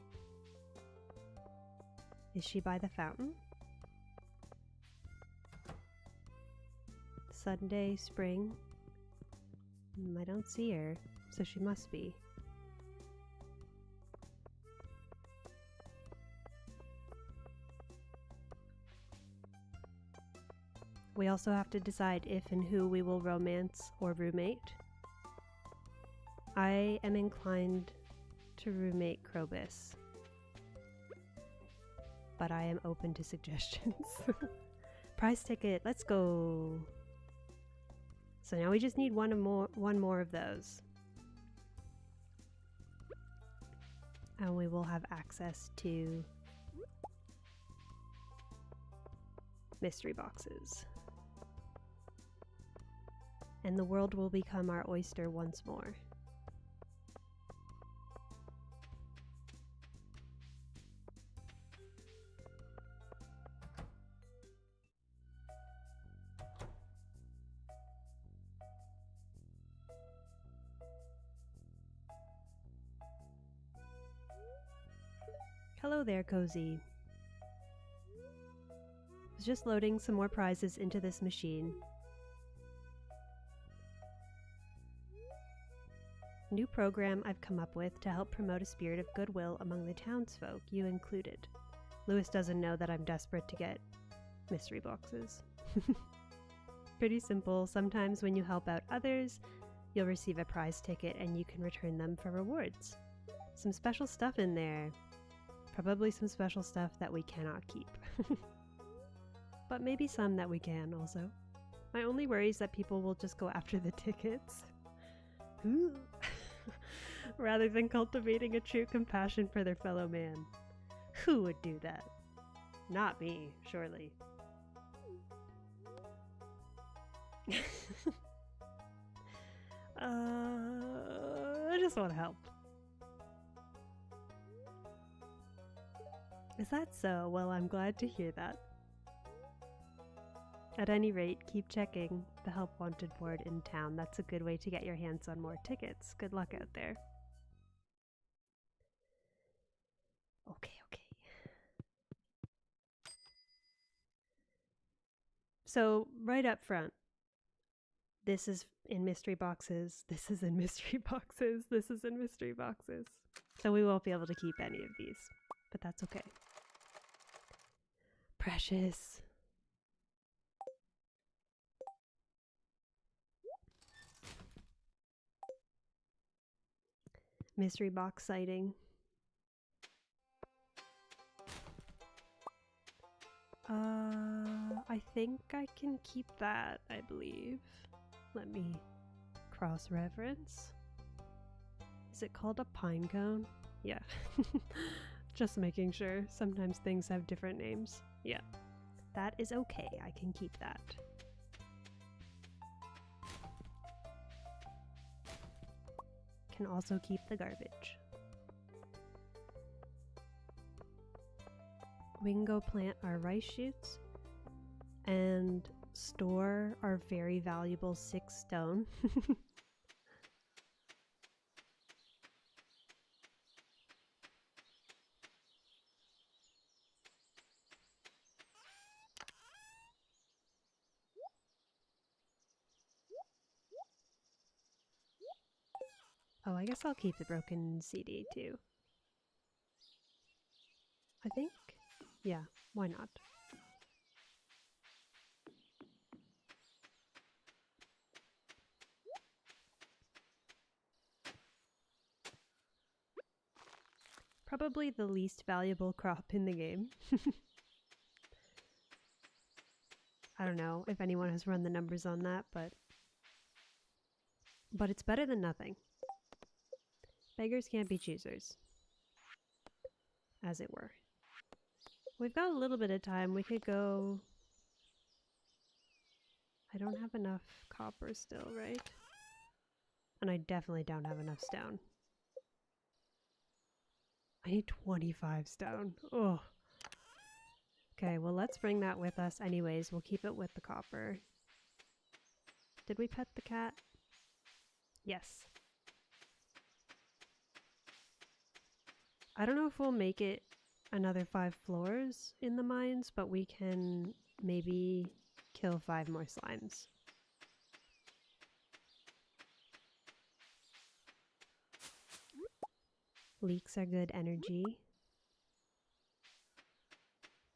Is she by the fountain? Sunday, spring. I don't see her, so she must be. We also have to decide if and who we will romance or roommate. I am inclined to roommate Krobus, but I am open to suggestions. Prize ticket, let's go. So now we just need one more of those. And we will have access to mystery boxes. And the world will become our oyster once more. Hello there, Cozy. I was just loading some more prizes into this machine. New program I've come up with to help promote a spirit of goodwill among the townsfolk, you included. Lewis doesn't know that I'm desperate to get mystery boxes. Pretty simple. Sometimes when you help out others, you'll receive a prize ticket and you can return them for rewards. Some special stuff in there. Probably some special stuff that we cannot keep. But maybe some that we can also. My only worry is that people will just go after the tickets. Rather than cultivating a true compassion for their fellow man. Who would do that? Not me, surely. I just want to help. Is that so? Well, I'm glad to hear that. At any rate, keep checking the Help Wanted board in town. That's a good way to get your hands on more tickets. Good luck out there. Okay. So, right up front, this is in mystery boxes, this is in mystery boxes, this is in mystery boxes. So we won't be able to keep any of these, but that's okay. Precious. Mystery box sighting. I think I can keep that, I believe. Let me cross-reference. Is it called a pine cone? Yeah. Just making sure. Sometimes things have different names. Yeah. That is okay. I can keep that. Can also keep the garbage. We can go plant our rice shoots and store our very valuable 6 stone. Oh, I guess I'll keep the broken CD too. I think. Yeah, why not? Probably the least valuable crop in the game. I don't know if anyone has run the numbers on that, but it's better than nothing. Beggars can't be choosers, as it were. We've got a little bit of time. We could go... I don't have enough copper still, right? And I definitely don't have enough stone. I need 25 stone. Oh. Okay, well let's bring that with us anyways. We'll keep it with the copper. Did we pet the cat? Yes. I don't know if we'll make it another 5 floors in the mines, but we can maybe kill 5 more slimes. Leeks are good energy,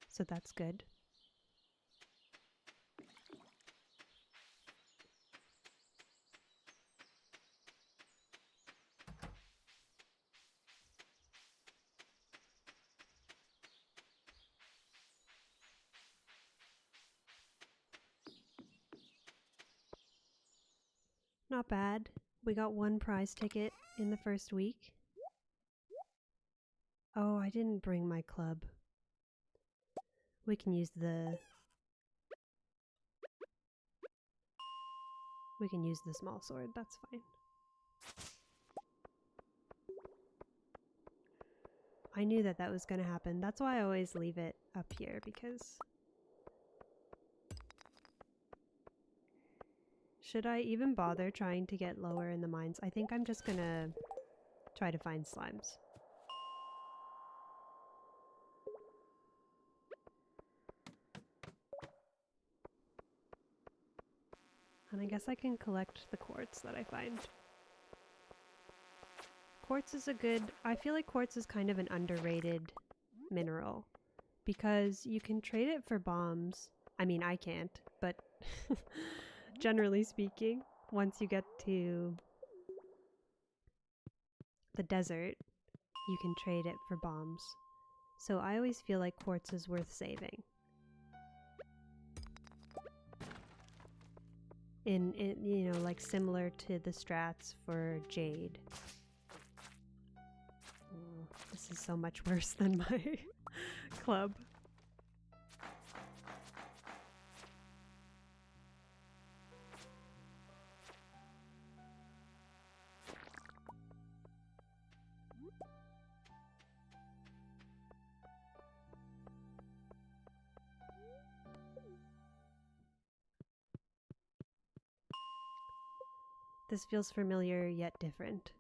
so that's good. Not bad. We got 1 prize ticket in the first week. Oh, I didn't bring my club. We can use the... We can use the small sword, that's fine. I knew that that was going to happen. That's why I always leave it up here, because... Should I even bother trying to get lower in the mines? I think I'm just gonna try to find slimes. And I guess I can collect the quartz that I find. Quartz is a good... I feel like quartz is kind of an underrated mineral, because you can trade it for bombs. I mean, I can't, but generally speaking, once you get to the desert, you can trade it for bombs. So I always feel like quartz is worth saving. In you know, like similar to the strats for jade. Oh, this is so much worse than my club. This feels familiar yet different.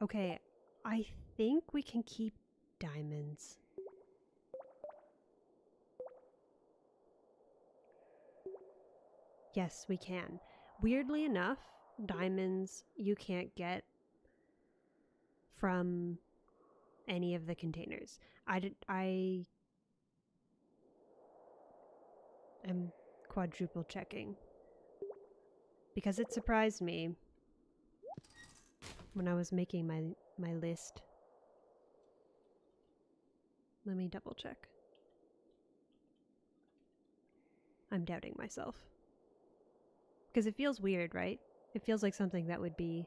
Okay, I think we can keep diamonds. Yes, we can. Weirdly enough, diamonds you can't get from any of the containers. I am quadruple checking because it surprised me when I was making my list. Let me double check. I'm doubting myself. Because it feels weird, right? It feels like something that would be...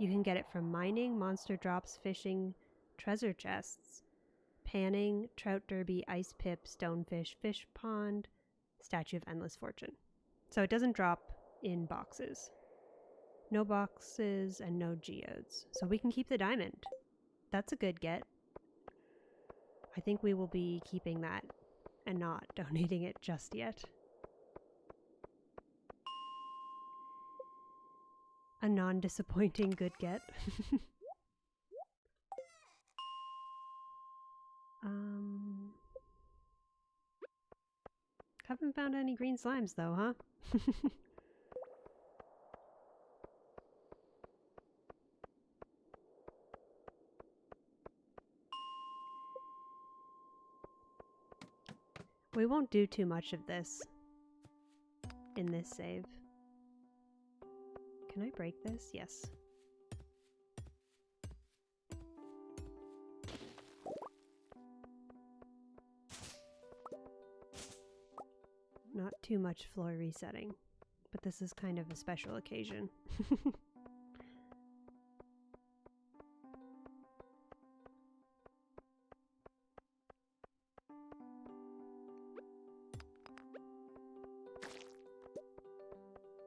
You can get it from mining, monster drops, fishing, treasure chests, panning, trout derby, ice pip, stonefish, fish pond, statue of endless fortune. So it doesn't drop in boxes. No boxes and no geodes. So we can keep the diamond. That's a good get. I think we will be keeping that and not donating it just yet. A non-disappointing good get. Haven't found any green slimes though, huh? We won't do too much of this in this save. Can I break this? Yes. Not too much floor resetting, but this is kind of a special occasion.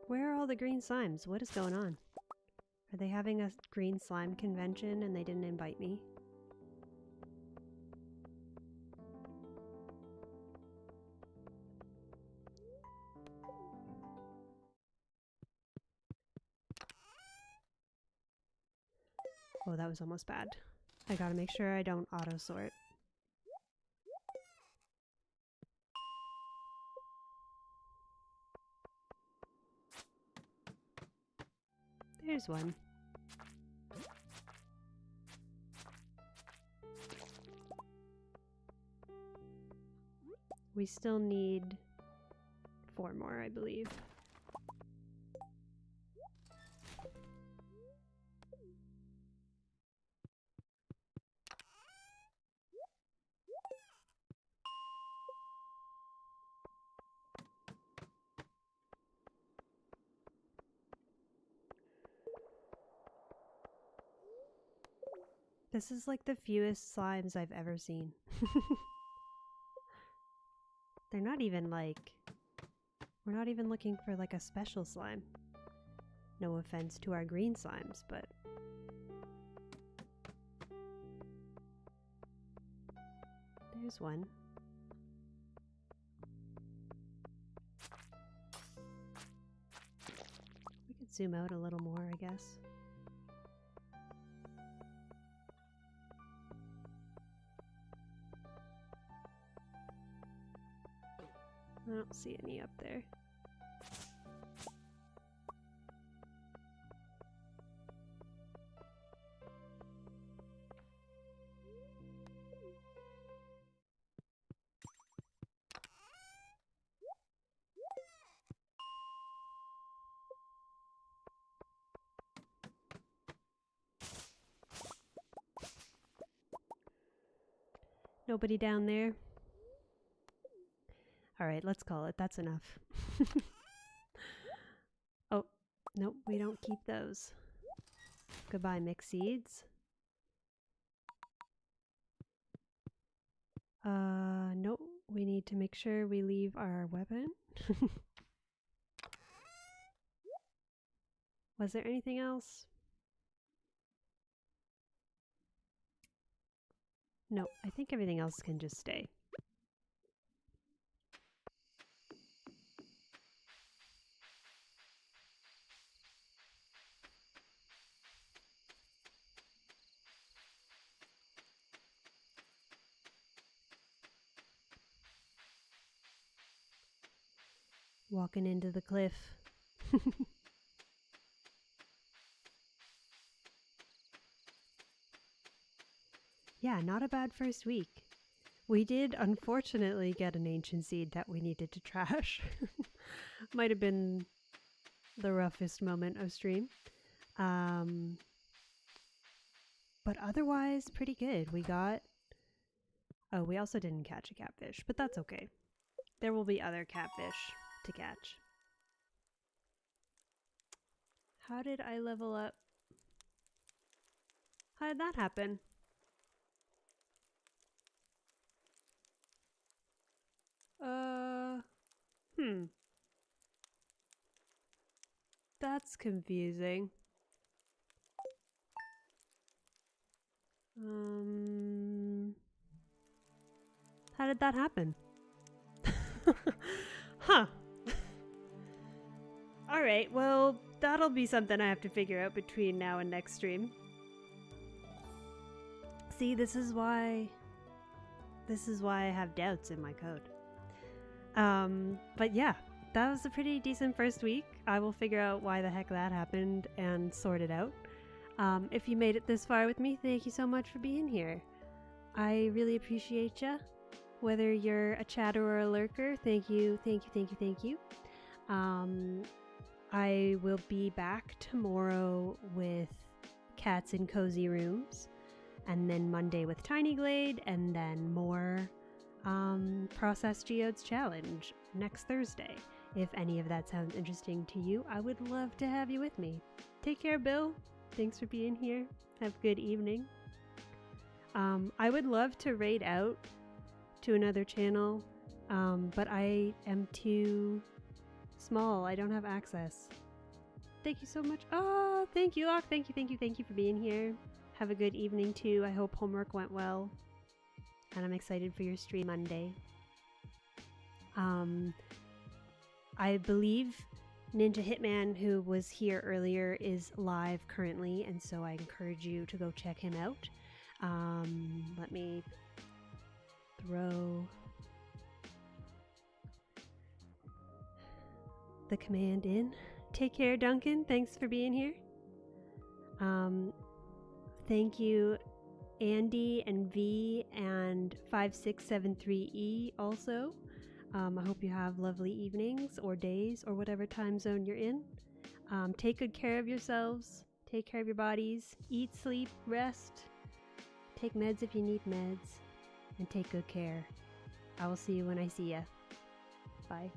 Where are all the green slimes? What is going on? Are they having a green slime convention and they didn't invite me? Oh, that was almost bad. I gotta make sure I don't auto-sort. There's one. We still need 4 more, I believe. This is like the fewest slimes I've ever seen. They're not even like... We're not even looking for like a special slime. No offense to our green slimes, but... There's one. We could zoom out a little more, I guess. I don't see any up there. Nobody down there? Alright, let's call it. That's enough. Oh, nope, we don't keep those. Goodbye, mixed seeds. Nope, we need to make sure we leave our weapon. Was there anything else? No, I think everything else can just stay. walking into the cliff. Yeah, not a bad first week. We did unfortunately get an ancient seed that we needed to trash. Might have been the roughest moment of stream. But otherwise, pretty good. We got... Oh, we also didn't catch a catfish, but that's okay. There will be other catfish to catch. How did I level up? How did that happen? That's confusing. How did that happen? Huh. Alright, well, that'll be something I have to figure out between now and next stream. See, this is why I have doubts in my code. But yeah, that was a pretty decent first week. I will figure out why the heck that happened and sort it out. If you made it this far with me, thank you so much for being here. I really appreciate ya. Whether you're a chatter or a lurker, thank you, thank you, thank you, thank you. I will be back tomorrow with Cats in Cozy Rooms, and then Monday with Tiny Glade, and then more Process Geodes Challenge next Thursday. If any of that sounds interesting to you, I would love to have you with me. Take care, Bill. Thanks for being here. Have a good evening. I would love to raid out to another channel, but I am too small. I don't have access. Thank you so much. Oh, thank you, Locke. Thank you for being here. Have a good evening too. I hope homework went well. And I'm excited for your stream Monday. I believe Ninja Hitman, who was here earlier, is live currently, and so I encourage you to go check him out. Let me throw the command in. Take care, Duncan. Thanks for being here. Thank you, Andy and V and 5673E also. I hope you have lovely evenings or days or whatever time zone you're in. Take good care of yourselves. Take care of your bodies. Eat, sleep, rest. Take meds if you need meds. And take good care. I will see you when I see ya. Bye.